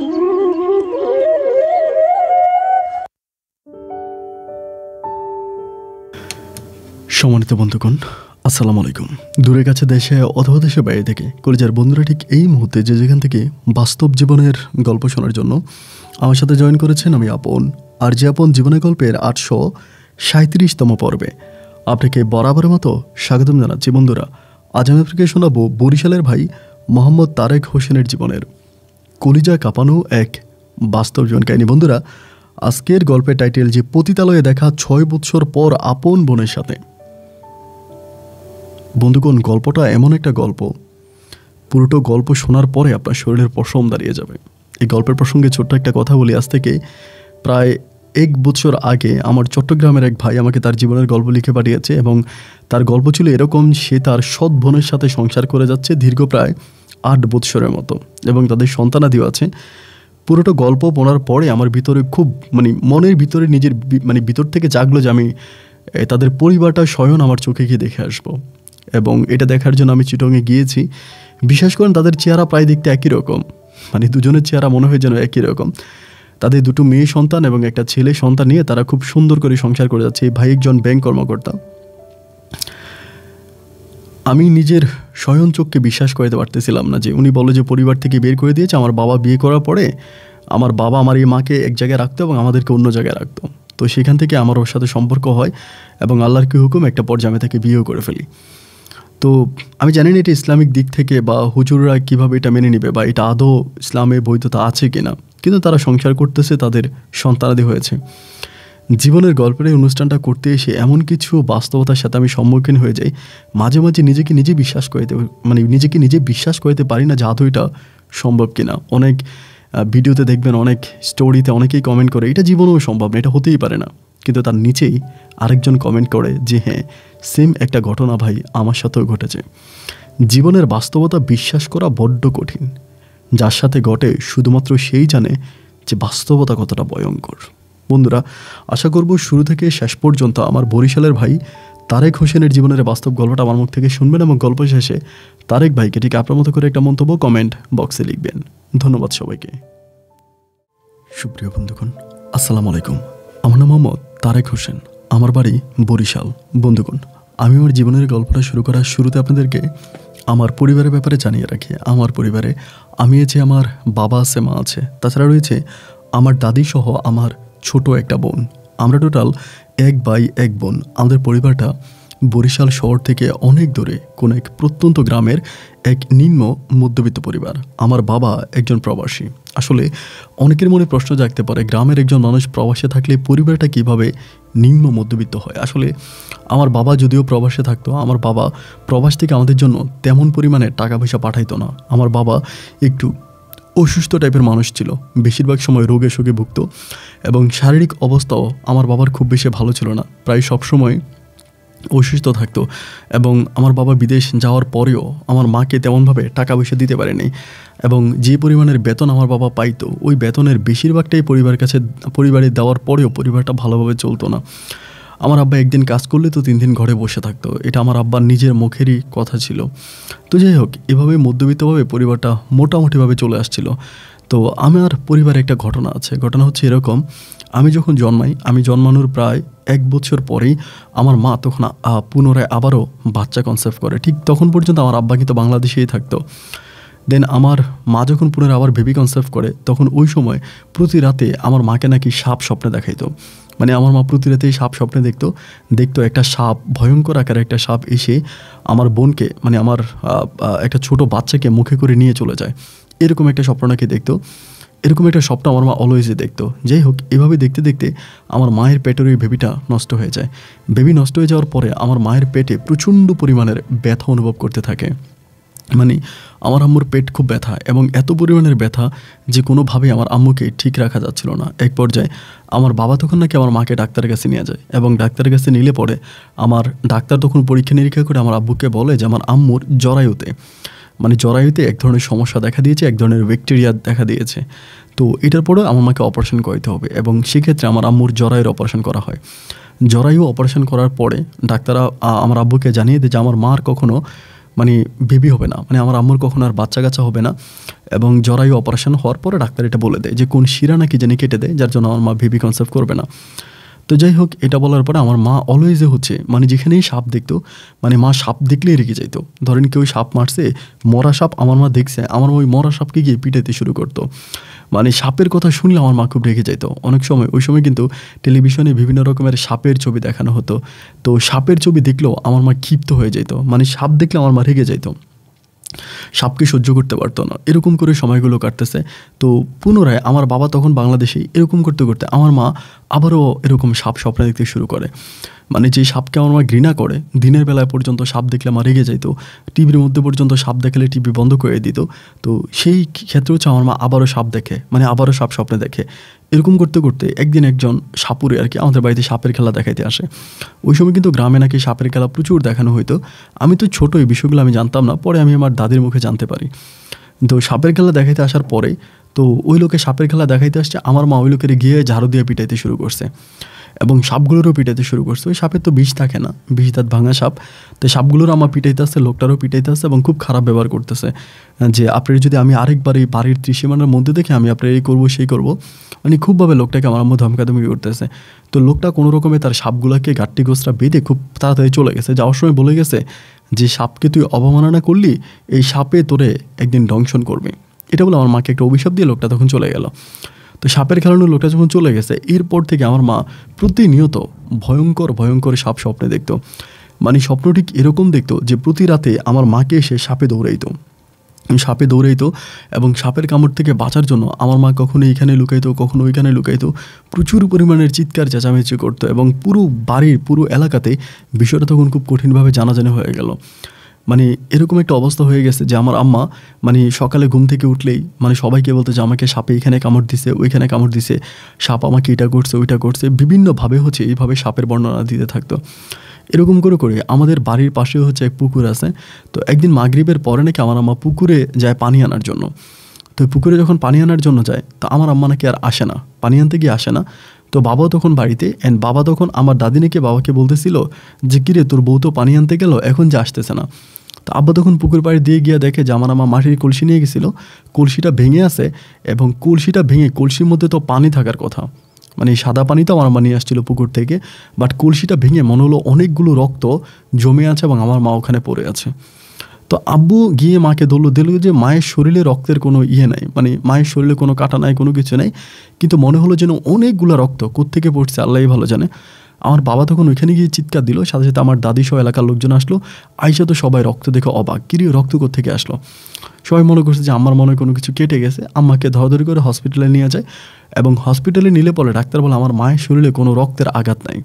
সম্মানিত বন্ধুগণ, আসসালামু আলাইকুম। দূরে কাছে দেশে অথবা দেশের বাইরে থেকে কলেজের বন্ধুরা ঠিক এই মুহূর্তে যে যেখান থেকে বাস্তব জীবনের গল্প শোনার জন্য আমার সাথে জয়েন করেছেন, আমি আপন। আর যে আপন জীবনের গল্পের 837তম পর্বে আপনাকে বরাবরের মতো স্বাগতম জানাচ্ছি। বন্ধুরা, আজ আমি আপনাকে শোনাবো বরিশালের ভাই মোহাম্মদ তারেক হোসেনের জীবনের কলিজা কাঁপানো এক বাস্তব জীবন কাহিনী। বন্ধুরা, আজকের গল্পের টাইটেল যে পতিতালয়ে দেখা 6 বছর পর আপন বোনের সাথে। বন্ধুগণ, গল্পটা এমন একটা গল্প, পুরোটা গল্প শোনার পরে আপনার শরীরের পশম দাঁড়িয়ে যাবে। এই গল্পের প্রসঙ্গে ছোট্ট একটা কথা বলি। আজ থেকে প্রায় 1 বছর আগে আমার চট্টগ্রামের এক ভাই আমাকে তার জীবনের গল্প লিখে পাঠিয়েছে এবং তার গল্প ছিল এরকম: সে তার সৎ বোনের সাথে সংসার করে যাচ্ছে দীর্ঘ প্রায় 8 বছরের মতো এবং তাদের সন্তানাদিও আছে। পুরোটা গল্প পড়ার পরে আমার ভিতরে খুব মনের ভিতরে নিজের ভিতর থেকে জাগলো যে আমি তাদের পরিবারটা স্বয়ং আমার চোখে গিয়ে দেখে আসবো। এবং এটা দেখার জন্য আমি চিটংয়ে গিয়েছি। বিশ্বাস করেন, তাদের চেহারা প্রায় দেখতে একই রকম, দুজনের চেহারা মনে হয় যেন একই রকম। তাদের 2 মেয়ে সন্তান এবং একটা ছেলে সন্তান নিয়ে তারা খুব সুন্দর করে সংসার করে যাচ্ছে। এই ভাই একজন ব্যাংক কর্মকর্তা। আমি নিজের স্বয়ং চোখকে বিশ্বাস করতে পারতেছিলাম না যে উনি বলে যে পরিবার থেকে বের করে দিয়েছে। আমার বাবা বিয়ে করার পরে আমার বাবা আমার এই মাকে এক জায়গায় রাখতো এবং আমাদেরকে অন্য জায়গায় রাখতো। তো সেখান থেকে আমার ওর সাথে সম্পর্ক হয় এবং আল্লাহর কি হুকুম একটা পর্যায়ে আমি তাকে বিয়েও করে ফেলি। তো আমি জানি না এটা ইসলামিক দিক থেকে বা হুজুররা কীভাবে এটা মেনে নেবে বা এটা আদৌ ইসলামে বৈধতা আছে কিনা, কিন্তু তারা সংসার করতেছে, তাদের সন্তানাদি হয়েছে। জীবনের গল্পের এই অনুষ্ঠানটা করতে এসে এমন কিছু বাস্তবতার সাথে আমি সম্মুখীন হয়ে যাই, মাঝে মাঝে নিজেকে নিজে বিশ্বাস করতে পারি না যে আদৌ এটা সম্ভব কিনা। অনেক ভিডিওতে দেখবেন, অনেক স্টোরিতে অনেকেই কমেন্ট করে এটা জীবনেও সম্ভব না, এটা হতেই পারে না। কিন্তু তার নিচেই আরেকজন কমেন্ট করে যে হ্যাঁ, সেম একটা ঘটনা ভাই আমার সাথেও ঘটেছে। জীবনের বাস্তবতা বিশ্বাস করা বড্ড কঠিন। যার সাথে ঘটে শুধুমাত্র সেই জানে যে বাস্তবতা কতটা ভয়ঙ্কর। বন্ধুরা, আশা করব শুরু থেকে শেষ পর্যন্ত আমার বরিশালের ভাই তারেক হোসেনের জীবনের বাস্তব গল্পটা আমার মুখ থেকে শুনবেন এবং গল্প শেষে তারেক ভাইকে ঠিক আপনার মতো করে একটা মন্তব্য কমেন্ট বক্সে লিখবেন। ধন্যবাদ সবাইকে। সুপ্রিয় বন্ধুগণ, আসসালামু আলাইকুম। আমার নাম মোহাম্মদ তারেক হোসেন, আমার বাড়ি বরিশাল। বন্ধুগণ, আমি আমার জীবনের গল্পটা শুরু করার শুরুতে আপনাদেরকে আমার পরিবারের ব্যাপারে জানিয়ে রাখি। আমার পরিবারে আমি আছে, আমার বাবা আছে, মা আছে, তাছাড়া রয়েছে আমার দাদি সহ আমার ছোট একটা বোন। আমরা টোটাল 1 ভাই 1 বোন। আমাদের পরিবারটা বরিশাল শহর থেকে অনেক দূরে কোনো এক প্রত্যন্ত গ্রামের এক নিম্ন মধ্যবিত্ত পরিবার। আমার বাবা একজন প্রবাসী। আসলে অনেকের মনে প্রশ্ন জাগতে পারে, গ্রামের একজন মানুষ প্রবাসে থাকলে পরিবারটা কিভাবে নিম্ন মধ্যবিত্ত হয়। আসলে আমার বাবা যদিও প্রবাসে থাকতো, আমার বাবা প্রবাস থেকে আমাদের জন্য তেমন পরিমাণে টাকা পয়সা পাঠাইতো না। আমার বাবা একটু অসুস্থ টাইপের মানুষ ছিল, বেশিরভাগ সময় রোগে শোকে ভুগত এবং শারীরিক অবস্থাও আমার বাবার খুব বেশি ভালো ছিল না, প্রায় সবসময় অসুস্থ থাকতো। এবং আমার বাবা বিদেশ যাওয়ার পরেও আমার মাকে তেমনভাবে টাকা পয়সা দিতে পারেনি এবং যে পরিমাণের বেতন আমার বাবা পাইতো, ওই বেতনের বেশিরভাগটাই পরিবারে দেওয়ার পরেও পরিবারটা ভালোভাবে চলতো না। আমার আব্বা একদিন কাজ করলে তো 3 দিন ঘরে বসে থাকতো, এটা আমার আব্বার নিজের মুখেরই কথা ছিল। তো যাই হোক, এভাবে মধ্যবিত্তভাবে পরিবারটা মোটামুটিভাবে চলে আসছিল। তো আমার পরিবারে একটা ঘটনা আছে। ঘটনা হচ্ছে এরকম: আমি যখন জন্মাই, আমি জন্মানোর প্রায় 1 বছর পরেই আমার মা তখন পুনরায় আবারও বাচ্চা কনসেপ্ট করে। ঠিক তখন পর্যন্ত আমার আব্বা কিন্তু বাংলাদেশেই থাকতো। দেন আমার মা যখন পুনরায় আবার বেবি কনসেপ্ট করে, তখন ওই সময় প্রতি রাতে আমার মাকে নাকি সাপ স্বপ্নে দেখাইতো। আমার মা প্রতি রাতেই সাপ স্বপ্নে দেখতো একটা সাপ, ভয়ঙ্কর আকারে একটা সাপ এসে আমার বোনকে আমার একটা ছোট বাচ্চাকে মুখে করে নিয়ে চলে যায়। এরকম একটা স্বপ্ন নাকি দেখতো। এরকম একটা স্বপ্ন আমার মা অলওয়েজই দেখতো। যাই হোক, এভাবে দেখতে দেখতে আমার মায়ের পেটের ওই বেবিটা নষ্ট হয়ে যায়। বেবি নষ্ট হয়ে যাওয়ার পরে আমার মায়ের পেটে প্রচণ্ড পরিমাণের ব্যথা অনুভব করতে থাকে। আমার আম্মুর পেট খুব ব্যথা এবং এত পরিমাণের ব্যথা যে কোনোভাবেই আমার আম্মুকে ঠিক রাখা যাচ্ছিল না। এক পর্যায়ে আমার বাবা তখন নাকি আমার মাকে ডাক্তারের কাছে নিয়ে যায় এবং ডাক্তারের কাছে নিলে পরে আমার ডাক্তার তখন পরীক্ষা নিরীক্ষা করে আমার আব্বুকে বলে যে আমার আম্মুর জরায়ুতে এক ধরনের সমস্যা দেখা দিয়েছে, এক ধরনের ব্যাকটেরিয়া দেখা দিয়েছে। তো এটার পরেও আমার মাকে অপারেশন করতে হবে এবং সেক্ষেত্রে আমার আম্মুর জরায়ুর অপারেশন করা হয়। জরায়ু অপারেশন করার পরে ডাক্তাররা আমার আব্বুকে জানিয়ে দেয় যে আমার মার কখনো মানে বেবি হবে না, মানে আমার আম্মুর কখনো আর বাচ্চা কাচ্চা হবে না। এবং জরায়ু অপারেশন হওয়ার পরে ডাক্তার এটা বলে দেয় যে কোন শিরা নাকি জানি কেটে দেয়, যার জন্য আমার মা বেবি কনসেপ্ট করবে না। তো যাই হোক, এটা বলার পরে আমার মা অলওয়েজে হচ্ছে মানে যেখানেই সাপ দেখতো, মানে মা সাপ দেখলেই রেগে যাইতো। ধরেন কেউ সাপ মারছে, মরা সাপ আমার মা দেখছে, আমার ওই মরা সাপকে গিয়ে পিটাইতে শুরু করতো। মানে সাপের কথা শুনলে আমার মা খুব রেগে যাইতো। অনেক সময় ওই সময় কিন্তু টেলিভিশনে বিভিন্ন রকমের সাপের ছবি দেখানো হতো, তো সাপের ছবি দেখলেও আমার মা ক্ষিপ্ত হয়ে যেত, মানে সাপ দেখলে আমার মা রেগে যাইতো, সাপকে সহ্য করতে পারতো না। এরকম করে সময়গুলো কাটতেছে। তো পুনরায় আমার বাবা তখন বাংলাদেশেই, এরকম করতে করতে আমার মা আবারও এরকম সাপ স্বপ্ন দেখতে শুরু করে। মানে যে সাপকে আমার মা ঘৃণা করে, দিনের বেলায় পর্যন্ত সাপ দেখলে আমার রেগে যাইতো, টিভির মধ্যে পর্যন্ত সাপ দেখলে টিভি বন্ধ করে দিত। তো সেই ক্ষেত্রে হচ্ছে আমার মা আবারও সাপ দেখে, মানে আবারও সাপ স্বপ্নে দেখে। এরকম করতে করতে একদিন একজন সাপুরে আর কি আমাদের বাড়িতে সাপের খেলা দেখাইতে আসে। ওই সময় কিন্তু গ্রামে নাকি সাপের খেলা প্রচুর দেখানো হইতো। আমি তো ছোটো, এই বিষয়গুলো আমি জানতাম না, পরে আমি আমার দাদির মুখে জানতে পারি। তো সাপের খেলা দেখাইতে আসার পরে তো ওই লোকে সাপের খেলা দেখাইতে আসছে, আমার মা ওই লোকের গিয়ে ঝাড়ু দিয়ে পিটাইতে শুরু করছে এবং সাপগুলোরও পিটাইতে শুরু করছে। ওই সাপের তো বিষ থাকে না, বিষ দাঁত ভাঙা সাপ। তো সাপগুলোরও আমার পিটাইতে আসছে, লোকটারও পিটাইতে আসছে এবং খুব খারাপ ব্যবহার করতেছে যে আপনার যদি আমি আরেকবার এই বাড়ির ত্রিসীমানার মধ্যে দেখে আমি আপনার এই করবো সেই করবো, মানে খুবভাবে লোকটাকে আমার আম্মু ধমকাধমকি করতেছে। তো লোকটা কোনো রকমে তার সাপগুলোকে গাট্টি গোছরা বেঁধে খুব তাড়াতাড়ি চলে গেছে। যাওয়ার সময় বলে গেছে যে সাপকে তুই অবমাননা করলি, এই সাপে তোরে একদিন দংশন করবে। এটা বলে আমার মাকে একটা অভিশাপ দিয়ে লোকটা তখন চলে গেল। তো সাপের খেলানো লোকটা যখন চলে গেছে, এরপর থেকে আমার মা প্রতিনিয়ত ভয়ঙ্কর ভয়ঙ্কর সাপ স্বপ্নে দেখতো। মানে স্বপ্ন ঠিক এরকম দেখতো যে প্রতি রাতে আমার মাকে এসে সাপে দৌড়াইতো এবং সাপের কামড় থেকে বাঁচার জন্য আমার মা কখনো এইখানে লুকাইতো, কখনো ওইখানে লুকাইতো, প্রচুর পরিমাণের চিৎকার চেঁচামেচি করতো এবং পুরো বাড়ির পুরো এলাকাতে বিষয়টা তখন খুব কঠিনভাবে জানাজানি হয়ে গেল। মানে এরকম একটা অবস্থা হয়ে গেছে যে আমার আম্মা মানে সকালে ঘুম থেকে উঠলেই মানে সবাইকে বলতো যে আমাকে সাপে এখানে কামড় দিছে, ওইখানে কামড় দিছে, সাপ আমাকে এটা করছে ওইটা করছে, বিভিন্নভাবে হচ্ছে এইভাবে সাপের বর্ণনা দিতে থাকতো। এরকম করে করে আমাদের বাড়ির পাশে হচ্ছে এক পুকুর আছে। তো একদিন মাগরিবের পরে নাকি আমার আম্মা পুকুরে যায় পানি আনার জন্য। তো পুকুরে যখন পানি আনার জন্য যায়, তো আমার আম্মা নাকি আর আসে না, পানি আনতে গিয়ে আসে না। তো বাবাও তখন বাড়িতে, অ্যান্ড বাবা তখন আমার দাদি নাকি বাবাকে বলতেছিল যে কিরে তোর বউ তো পানি আনতে গেল, এখন যে আসতেছে না। তো আব্বা তখন পুকুর পাড়ে দিয়ে গিয়ে দেখে যে আমার আম্মা মাটির কলসি নিয়ে গেছিলো, কলসিটা ভেঙে আছে এবং কলসিটা ভেঙে কলসির মধ্যে তো পানি থাকার কথা, মানে সাদা পানি তো আমার আম্মা নিয়ে আসছিলো পুকুর থেকে, বাট কলসিটা ভেঙে মনে হলো অনেকগুলো রক্ত জমে আছে এবং আমার মা ওখানে পড়ে আছে। তো আব্বু গিয়ে মাকে দিল যে মায়ের শরীরে রক্তের কোনো ইয়ে নাই, মানে মায়ের শরীরে কোনো কাটা নাই, কোনো কিছু নেই, কিন্তু মনে হলো যেন অনেকগুলো রক্ত কোত্থেকে পড়ছে আল্লাহই ভালো জানে। আমার বাবা তখন ওইখানে গিয়ে চিৎকার দিল, সাথে সাথে আমার দাদি সহ এলাকার লোকজন আসলো। আইসা তো সবাই রক্ত দেখে অবাক, কিরে রক্ত কোত্থেকে আসলো। সবাই মনে করছে যে আমার মনে হয় কোনো কিছু কেটে গেছে। আম্মাকে ধরাধরি করে হসপিটালে নিয়ে যায় এবং হসপিটালে নিলে পরে ডাক্তার বলে আমার মায়ের শরীরে কোনো রক্তের আঘাত নাই।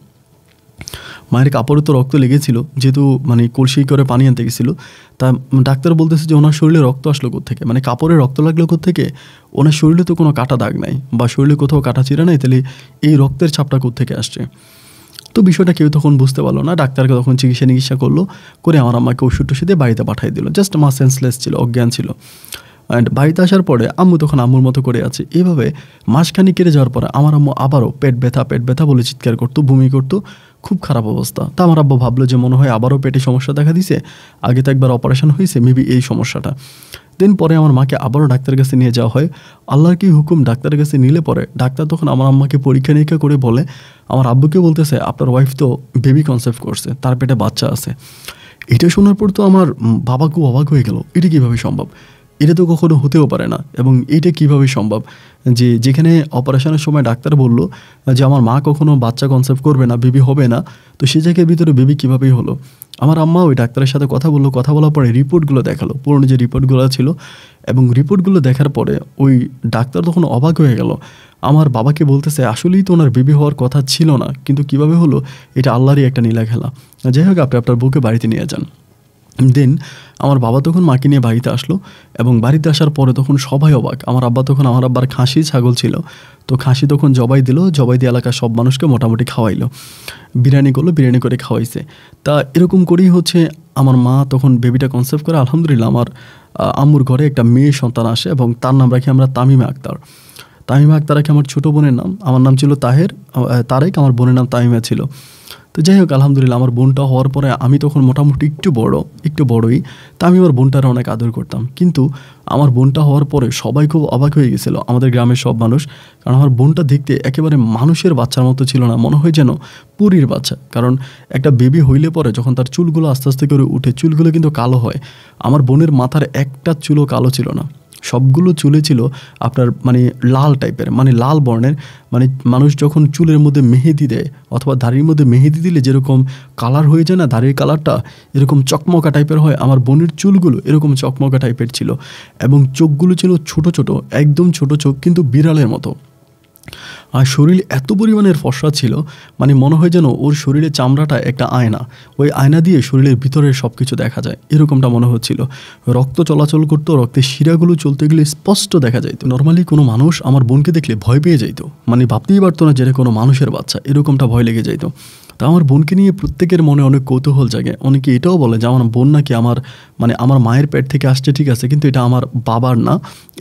মায়ের কাপড়ে তো রক্ত লেগেছিল, যেহেতু মানে কলসি করে পানি আনতে গেছিলো। তা ডাক্তার বলতেছে যে ওনার শরীরে রক্ত আসলো কোত্থেকে, মানে কাপড়ে রক্ত লাগলো কোত্থেকে, ওনার শরীরে তো কোনো কাটা দাগ নাই বা শরীরে কোথাও কাটা চিরা নাই, তাহলে এই রক্তের ছাপটা কোত্থেকে আসছে। তো বিষয়টা কেউ তখন বুঝতে পারলো না। ডাক্তারকে তখন চিকিৎসা করলো, করে আমার আম্মাকে ওষুধ টষুধ দিয়ে বাড়িতে পাঠিয়ে দিল। জাস্ট মা সেন্সলেস ছিল, অজ্ঞান ছিল। অ্যান্ড বাড়িতে আসার পরে আম্মু তখন আম্মুর মতো করে আছে। এইভাবে মাসখানি কেটে যাওয়ার পরে আমার আম্মু আবারও পেট ব্যথা বলে চিৎকার করতো, বমি করতো, খুব খারাপ অবস্থা। তা আমার আব্বু ভাবলো যে মনে হয় আবারও পেটে সমস্যা দেখা দিছে, আগে তো একবার অপারেশন হয়েছে, মেবি এই সমস্যাটা। দিন পরে আমার মাকে আবারও ডাক্তারের কাছে নিয়ে যাওয়া হয়। আল্লাহর কি হুকুম, ডাক্তারের কাছে নিলে পরে ডাক্তার তখন আমার আম্মাকে পরীক্ষা নিরীক্ষা করে বলে আমার আব্বুকে বলতেছে আপনার ওয়াইফ তো বেবি কনসেপ্ট করছে, তার পেটে বাচ্চা আছে। এটা শোনার পর তো আমার বাবা খুব অবাক হয়ে গেল, এটা কীভাবে সম্ভব, এটা তো কখনো হতেও পারে না, এবং এইটা কিভাবে সম্ভব যে যেখানে অপারেশনের সময় ডাক্তার বলল যে আমার মা কখনো বাচ্চা কনসেপ্ট করবে না, বেবি হবে না, তো সেই জায়গার ভিতরে বেবি কীভাবেই হলো। আমার আম্মা ওই ডাক্তারের সাথে কথা বললো, কথা বলার পরে রিপোর্টগুলো দেখালো, পুরনো যে রিপোর্টগুলো ছিল, এবং রিপোর্টগুলো দেখার পরে ওই ডাক্তার তখন অবাক হয়ে গেল। আমার বাবাকে বলতেছে আসলেই তো ওনার বেবি হওয়ার কথা ছিল না, কিন্তু কিভাবে হলো এটা আল্লাহরই একটা নীলা খেলা। যাই হোক, আপনি আপনার বউকে বাড়িতে নিয়ে যান। দেন আমার বাবা তখন মাকে নিয়ে বাড়িতে আসলো, এবং বাড়িতে আসার পরে তখন সবাই অবাক। আমার আব্বার খাসি ছাগল ছিল, তো খাসি তখন জবাই দিয়ে এলাকার সব মানুষকে মোটামুটি খাওয়াইলো, বিরিয়ানি করে খাওয়াইছে। তা এরকম করেই হচ্ছে আমার মা তখন বেবিটা কনসেপ্ট করে। আলহামদুলিল্লাহ আমার আম্মুর ঘরে একটা মেয়ে সন্তান আসে এবং তার নাম রাখি আমরা তামিমা আক্তার রাখি আমার ছোটো বোনের নাম। আমার নাম ছিল তারেক, আমার বোনের নাম তামিমা ছিল। তো যাই হোক আলহামদুলিল্লাহ আমার বোনটা হওয়ার পরে আমি তখন মোটামুটি একটু বড়ই, তা আমি আমার বোনটারে অনেক আদর করতাম। কিন্তু আমার বোনটা হওয়ার পরে সবাই খুব অবাক হয়ে গেছিলো, আমাদের গ্রামের সব মানুষ। কারণ আমার বোনটা দেখতে একেবারে মানুষের বাচ্চার মতো ছিল না, মনে হয় যেন পুরীর বাচ্চা। কারণ একটা বেবি হইলে পরে যখন তার চুলগুলো আস্তে আস্তে করে উঠে, চুলগুলো কিন্তু কালো হয়। আমার বোনের মাথার একটা চুলও কালো ছিল না, সবগুলো চুলে ছিল আপনার মানে লাল টাইপের, মানে লাল বর্ণের। মানে মানুষ যখন চুলের মধ্যে মেহেদি দেয় অথবা দাড়ির মধ্যে মেহেদি দিলে যেরকম কালার হয়ে যায় না, দাড়ির কালারটা এরকম চকমকা টাইপের হয়, আমার বোনের চুলগুলো এরকম চকমকা টাইপের ছিল। এবং চোখগুলো ছিল ছোট ছোট, একদম ছোট চোখ, কিন্তু বিড়ালের মতো। আর শরীর এত পরিমাণের ফর্সা ছিল, মানে মনে হয় যেন ওর শরীরের চামড়াটা একটা আয়না, ওই আয়না দিয়ে শরীরের ভিতরের সব কিছু দেখা যায়, এরকমটা মনে হচ্ছিল। রক্ত চলাচল করতো, রক্তের শিরাগুলো চলতে গেলে স্পষ্ট দেখা যাইতো। নর্মালি কোনো মানুষ আমার বোনকে দেখলে ভয় পেয়ে যাইতো, মানে ভাবতেই পারতো না যে এটা কোনো মানুষের বাচ্চা, এরকমটা ভয় লেগে যাইতো। তা আমার বোনকে নিয়ে প্রত্যেকের মনে অনেক কৌতূহল জাগে। অনেকে এটাও বলে যে আমার বোন নাকি আমার মায়ের পেট থেকে আসছে, ঠিক আছে, কিন্তু এটা আমার বাবার না,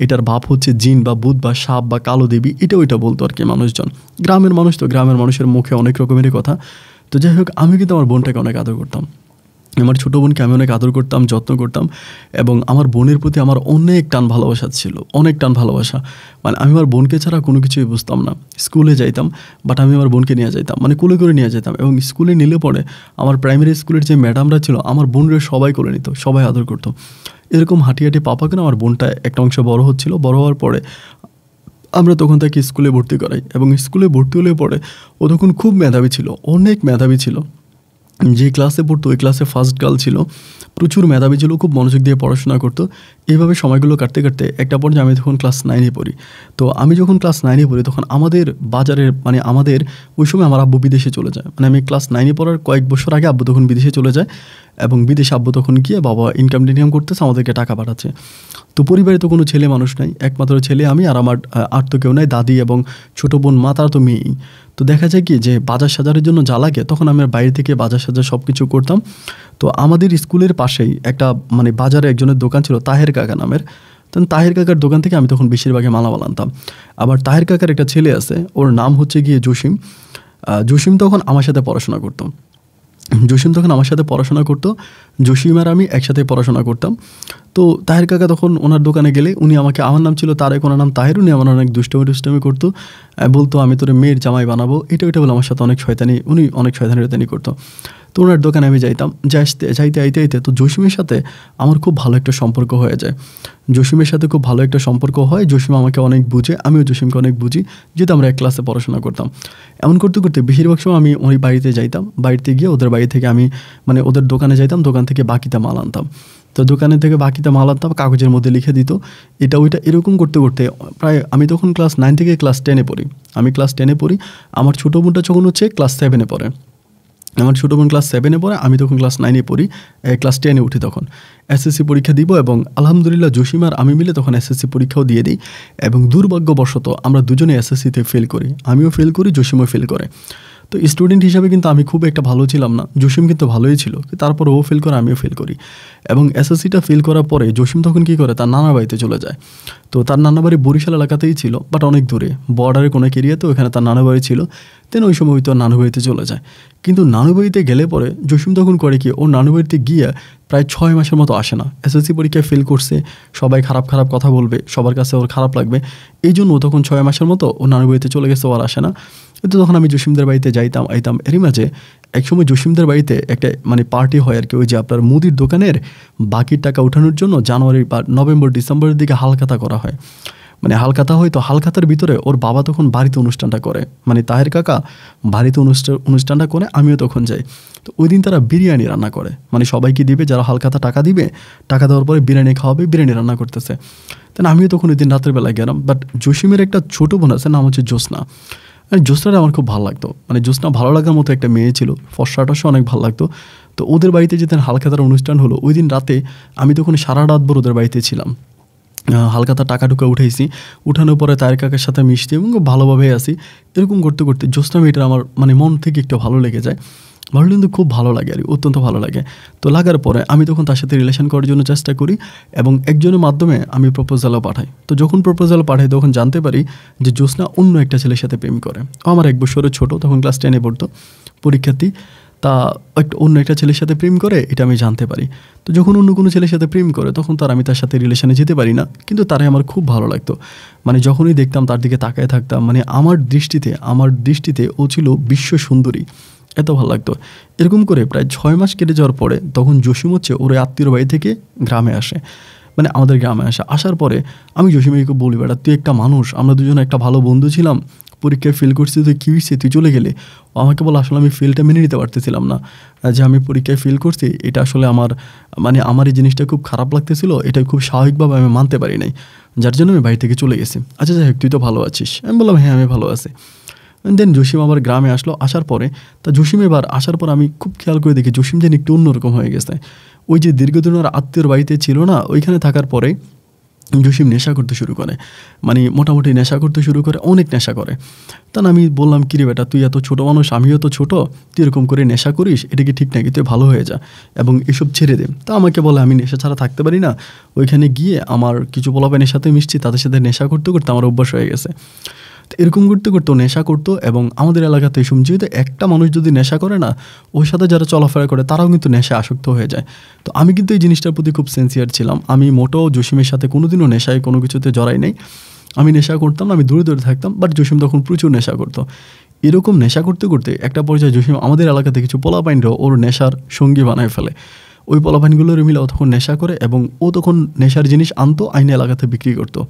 এটার বাপ হচ্ছে জিন বা ভূত বা সাপ বা কালো দেবী, ওইটা বলতো আর কি মানুষজন। গ্রামের মানুষ তো, গ্রামের মানুষের মুখে অনেক রকমেরই কথা। তো যাই হোক, আমি কিন্তু আমার বোনটাকে অনেক আদর করতাম। আমার ছোটো বোনকে আমি অনেক আদর করতাম, যত্ন করতাম। এবং আমার বোনের প্রতি আমার অনেক টান ভালোবাসা ছিল, অনেক টান ভালোবাসা। মানে আমি আমার বোনকে ছাড়া কোনো কিছুই বুঝতাম না। স্কুলে যাইতাম, বাট আমি আমার বোনকে নিয়ে যাইতাম, মানে কোলে করে নিয়ে যেতাম। এবং স্কুলে নিলে পরে আমার প্রাইমারি স্কুলের যে ম্যাডামরা ছিল আমার বোনের সবাই কোলে নিত, সবাই আদর করতো। এরকম হাঁটি হাঁটি পাপা কেন আমার বোনটা একটা অংশ বড় হচ্ছিল। বড় হওয়ার পরে আমরা তখন তাকে স্কুলে ভর্তি করাই, এবং স্কুলে ভর্তি হলে পরে ও তখন খুব মেধাবী ছিল, অনেক মেধাবী ছিল। যে ক্লাসে পড়তো ওই ক্লাসে ফার্স্ট গার্ল ছিল, প্রচুর মেধাবী ছিল, খুব মনোযোগ দিয়ে পড়াশোনা করতো। এইভাবে সময়গুলো কাটতে কাটতে একটা পর্যায়ে আমি তখন ক্লাস 9-এ পড়ি। তো আমি যখন ক্লাস 9-এ পড়ি তখন আমাদের বাজারের মানে আমাদের ওই সময় আমার আব্বু বিদেশে চলে যায়। মানে আমি ক্লাস 9-এ পড়ার কয়েক বছর আগে আব্বু তখন বিদেশে চলে যায়, এবং বিদেশে আব্বু তখন গিয়ে বাবা ইনকাম করতেছে, আমাদেরকে টাকা পাঠাচ্ছে। তো পরিবারে তো কোনো ছেলে মানুষ নাই, একমাত্র ছেলে আমি, আর আমার আর তো কেউ নাই, দাদি এবং ছোটো বোন, মা তারা তো মেয়েই। তো দেখা যায় কি যে বাজার সাজারের জন্য যা লাগে তখন আমি বাইরে থেকে বাজার সাজার সব কিছু করতাম। তো আমাদের স্কুলের পাশেই একটা মানে বাজারে একজনের দোকান ছিল, তাহের কাকা নামের। তখন তাহের কাকার দোকান থেকে আমি তখন বেশিরভাগই মালামাল আনতাম। আবার তাহের কাকার একটা ছেলে আছে, ওর নাম হচ্ছে গিয়ে জসিম। জসিম তখন আমার সাথে পড়াশোনা করতো। জসিম আর আমি একসাথে পড়াশোনা করতাম। তো তাহের কাকা তখন ওনার দোকানে গেলে উনি আমাকে, আমার নাম ছিল তারেক, ওনার নাম তাহের, উনি আমার অনেক দুষ্টমি করতো, বলতো আমি তোর মেয়ের জামাই বানাবো, এটা বলে আমার সাথে অনেক শয়তানি করতো। তো ওনার দোকানে আমি যাইতাম, যাইতে আইতে তো জসিমের সাথে আমার খুব ভালো একটা সম্পর্ক হয়ে যায়। জসিম আমাকে অনেক বুঝে, আমিও জসিমকে অনেক বুঝি, যেহেতু আমরা এক ক্লাসে পড়াশোনা করতাম। এমন করতে করতে বেশিরভাগ সময় আমি ওই বাড়িতে যাইতাম, বাড়িতে গিয়ে ওদের বাড়ি থেকে আমি মানে ওদের দোকানে যাইতাম, দোকান থেকে বাকিতে মাল আনতাম। তো দোকানের থেকে বাকিতে মাল আনতাম, কাগজের মধ্যে লিখে দিত এটা ওইটা, এরকম করতে করতে প্রায় আমি তখন ক্লাস 9 থেকে ক্লাস 10-এ পড়ি। আমার ছোটো বোনটা যখন হচ্ছে ক্লাস 7-এ পড়ে। আমি তখন ক্লাস 9-এ পড়ি, ক্লাস 10-এ উঠি। তখন এসএসসি পরীক্ষা দিব, এবং আলহামদুলিল্লাহ জসিম আর আমি মিলে তখন এসএসসি পরীক্ষাও দিয়ে দিই। এবং দুর্ভাগ্যবশত আমরা দুজনে এসএসসিতে ফেল করি, আমিও ফেল করি, জসিমও ফেল করে। তো স্টুডেন্ট হিসাবে কিন্তু আমি খুব একটা ভালো ছিলাম না, জসিম কিন্তু ভালোই ছিল, তারপর ও ফেল করে, আমিও ফেল করি। এবং এসএসসিটা ফেল করার পরে জসিম তখন কী করে, তার নানা বাড়িতে চলে যায়। তো তার নানা বাড়ি বরিশাল এলাকাতেই ছিল, বাট অনেক দূরে, বর্ডারের কোনো এক এরিয়াতে, ওখানে তার নানা বাড়ি ছিল। দেন ওই সময় তো নানু বাড়িতে চলে যায়। কিন্তু নানু বাড়িতে গেলে পরে জসিম তখন করে কি, ও নানু বাড়িতে গিয়ে প্রায় 6 মাসের মতো আসে না। এসএসসি পরীক্ষায় ফেল করছে, সবাই খারাপ কথা বলবে, সবার কাছে ওর খারাপ লাগবে, এই জন্য ও তখন 6 মাসের মতো ও নানু বাড়িতে চলে গেছে, ও আর আসে না। কিন্তু তখন আমি জসিমদের বাড়িতে যাইতাম আইতাম। এরই মাঝে একসময় জসিমদের বাড়িতে একটা মানে পার্টি হয় আর কি, ওই যে আপনার মুদির দোকানের বাকি টাকা ওঠানোর জন্য জানুয়ারি বা নভেম্বর ডিসেম্বরের দিকে হালখাতা করা হয়, মানে হালখাতা হয়। তো হালখাতার ভিতরে ওর বাবা তখন বাড়িতে অনুষ্ঠানটা করে, মানে তাহের কাকা বাড়িতে অনুষ্ঠানটা করে, আমিও তখন যাই। তো ওই দিন তারা বিরিয়ানি রান্না করে, মানে সবাইকে দিবে, যারা হালখাতা টাকা দিবে, টাকা দেওয়ার পরে বিরিয়ানি খাওয়াবে, বিরিয়ানি রান্না করতেছে। তাহলে আমিও তখন ওই দিন রাতের বেলায় গেলাম। বাট জসিমের একটা ছোটো বোন আছে, নাম হচ্ছে জ্যোৎস্না। জ্যোৎস্নাটা আমার খুব ভালো লাগতো, মানে জ্যোৎস্না ভালো লাগার মতো একটা মেয়ে ছিল, ফর্সাটা অনেক ভালো লাগতো। তো ওদের বাড়িতে যেদিন হালখাতার অনুষ্ঠান হলো, ওই দিন রাতে আমি তখন সারা রাত ভর ওদের বাড়িতে ছিলাম। হালখাতা টাকা টুকা উঠাইছি, উঠানোর পরে তায়ের কাকার সাথে মিশতে এবং ভালোভাবে আসি। এরকম করতে করতে জ্যোৎস্না মেয়েটা আমার মানে মন থেকে একটু ভালো লেগে যায়, ভালো কিন্তু খুব ভালো লাগে আর অত্যন্ত ভালো লাগে। তো লাগার পরে আমি তখন তার সাথে রিলেশন করার জন্য চেষ্টা করি, এবং একজনের মাধ্যমে আমি প্রপোজালও পাঠাই। তো যখন প্রপোজাল পাঠাই তখন জানতে পারি যে জ্যোৎস্না অন্য একটা ছেলের সাথে প্রেম করে। ও আমার 1 বছরের ছোটো, তখন ক্লাস 10-এ পড়তো, পরীক্ষার্থী। তা অন্য একটা ছেলের সাথে প্রেম করে এটা আমি জানতে পারি। তো যখন অন্য কোনো ছেলের সাথে প্রেম করে তখন তো আর আমি তার সাথে রিলেশনে যেতে পারি না, কিন্তু তারাই আমার খুব ভালো লাগতো। মানে যখনই দেখতাম তার দিকে তাকায় থাকতাম, মানে আমার দৃষ্টিতে ও ছিল বিশ্ব সুন্দরী, এত ভালো লাগতো। এরকম করে প্রায় 6 মাস কেটে যাওয়ার পরে তখন জসিম হচ্ছে ওর আত্মীয়র বাড়ি থেকে গ্রামে আসে, মানে আমাদের গ্রামে আসার পরে আমি জসিমকে বলি, বেটা তুই একটা মানুষ, আমরা দুজনে একটা ভালো বন্ধু ছিলাম, পরীক্ষায় ফেল করছিস, তুই কী হয়েছে, তুই চলে গেলে। ও আমাকে বলে আসলে আমি ফেলটা মেনে নিতে পারতেছিলাম না, যে আমি পরীক্ষায় ফেল করছি এটা আসলে আমার এই জিনিসটা খুব খারাপ লাগতেছিল, এটা খুব স্বাভাবিকভাবে আমি মানতে পারি নাই, যার জন্য আমি বাড়ি থেকে চলে গেছি। আচ্ছা যাই হোক, তুই তো ভালো আছিস। আমি বললাম হ্যাঁ আমি ভালো আছি। দেন জসিম আবার গ্রামে আসার পরে জসিম এবার আসার পর আমি খুব খেয়াল করে দেখি জসিম যেন একটু অন্যরকম হয়ে গেছে। ওই যে দীর্ঘদিনের আত্মীয়র বাড়িতে ছিল না, ওইখানে থাকার পরে জসিম নেশা করতে শুরু করে, মানে মোটামুটি নেশা করতে শুরু করে, অনেক নেশা করে। তখন আমি বললাম কিরে বেটা তুই এত ছোটো মানুষ, আমিও তো ছোটো, তুই এরকম করে নেশা করিস, এটা কি ঠিক নাকি, তুই ভালো হয়ে যা এবং এসব ছেড়ে দে। তা আমাকে বলে আমি নেশা ছাড়া থাকতে পারি না, ওইখানে গিয়ে আমার কিছু পোলাপানের সাথে মিশছি, তাদের সাথে নেশা করতে করতে আমার অভ্যাস হয়ে গেছে। তো এরকম করতে করতে নেশা করতো এবং আমাদের এলাকাতে শুনছি যে একটা মানুষ যদি নেশা করে না, ওর সাথে যারা চলাফেরা করে তারাও কিন্তু নেশায় আসক্ত হয়ে যায়। তো আমি কিন্তু এই জিনিসটার প্রতি খুব সিনসিয়ার ছিলাম, আমি মোটেও জসিমের সাথে কোনোদিনও নেশায় কোনো কিছুতে জড়াই নেই, আমি নেশা করতাম না, আমি দূরে দূরে থাকতাম। বাট জসিম তখন প্রচুর নেশা করতো। এরকম নেশা করতে করতে একটা পর্যায়ে জসিম আমাদের এলাকাতে কিছু পোলাপাইনরাও ওর নেশার সঙ্গী বানায় ফেলে। ওই পোলাপাইনগুলোর মিলেও তখন নেশা করে এবং ও তখন নেশার জিনিস আনতো, আইনে এলাকাতে বিক্রি করতো।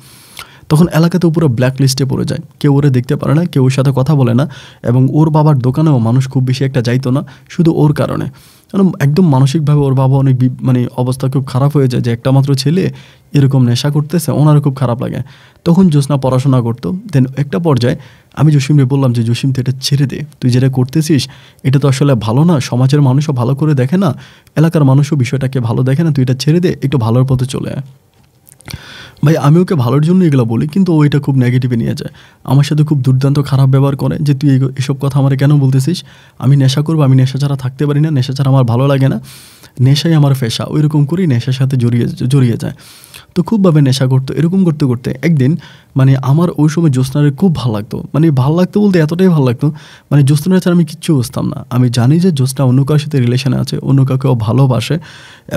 তখন এলাকাতেও পুরো ব্ল্যাক লিস্টে পড়ে যায়, কেউ ওরে দেখতে পারে না, কেউ ওর সাথে কথা বলে না এবং ওর বাবার দোকানেও মানুষ খুব বেশি একটা যাইতো না, শুধু ওর কারণে। কারণ একদম মানসিকভাবে ওর বাবা অনেক মানে অবস্থা খুব খারাপ হয়ে যায় যে একটা মাত্র ছেলে এরকম নেশা করতেছে, ওনারও খুব খারাপ লাগে। তখন জ্যোৎস্না পড়াশোনা করতো। দেন একটা পর্যায়ে আমি জসিমকে বললাম যে জসিম তুই এটা ছেড়ে দে, তুই যেটা করতেছিস এটা তো আসলে ভালো না, সমাজের মানুষও ভালো করে দেখে না, এলাকার মানুষও বিষয়টাকে ভালো দেখে না, তুই এটা ছেড়ে দে, একটু ভালোর পথে চলে আয়। ভাই আমি ওকে ভালোর জন্য এগুলো বলি, কিন্তু ও এটা খুব নেগেটিভে নিয়ে যায়, আমার সাথে খুব দুর্দান্ত খারাপ ব্যবহার করে যে তুই এসব কথা আমার কেন বলতেছিস, আমি নেশা করবো, আমি নেশা ছাড়া থাকতে পারি না, নেশা ছাড়া আমার ভালো লাগে না, নেশাই আমার পেশা, ওই রকম করেই নেশার সাথে জড়িয়ে যায়। তো খুবভাবে নেশা করতো। এরকম করতে করতে একদিন মানে আমার ওই সময় জ্যোৎস্নারে খুব ভালো লাগতো, মানে ভালো লাগতো বলতে এতটাই ভালো লাগতো, মানে জ্যোৎস্নার ছাড়া আমি কিচ্ছু বুঝতাম না। আমি জানি যে জ্যোৎস্না অন্য কারোর সাথে রিলেশনে আছে, অন্য কাউকে ভালোবাসে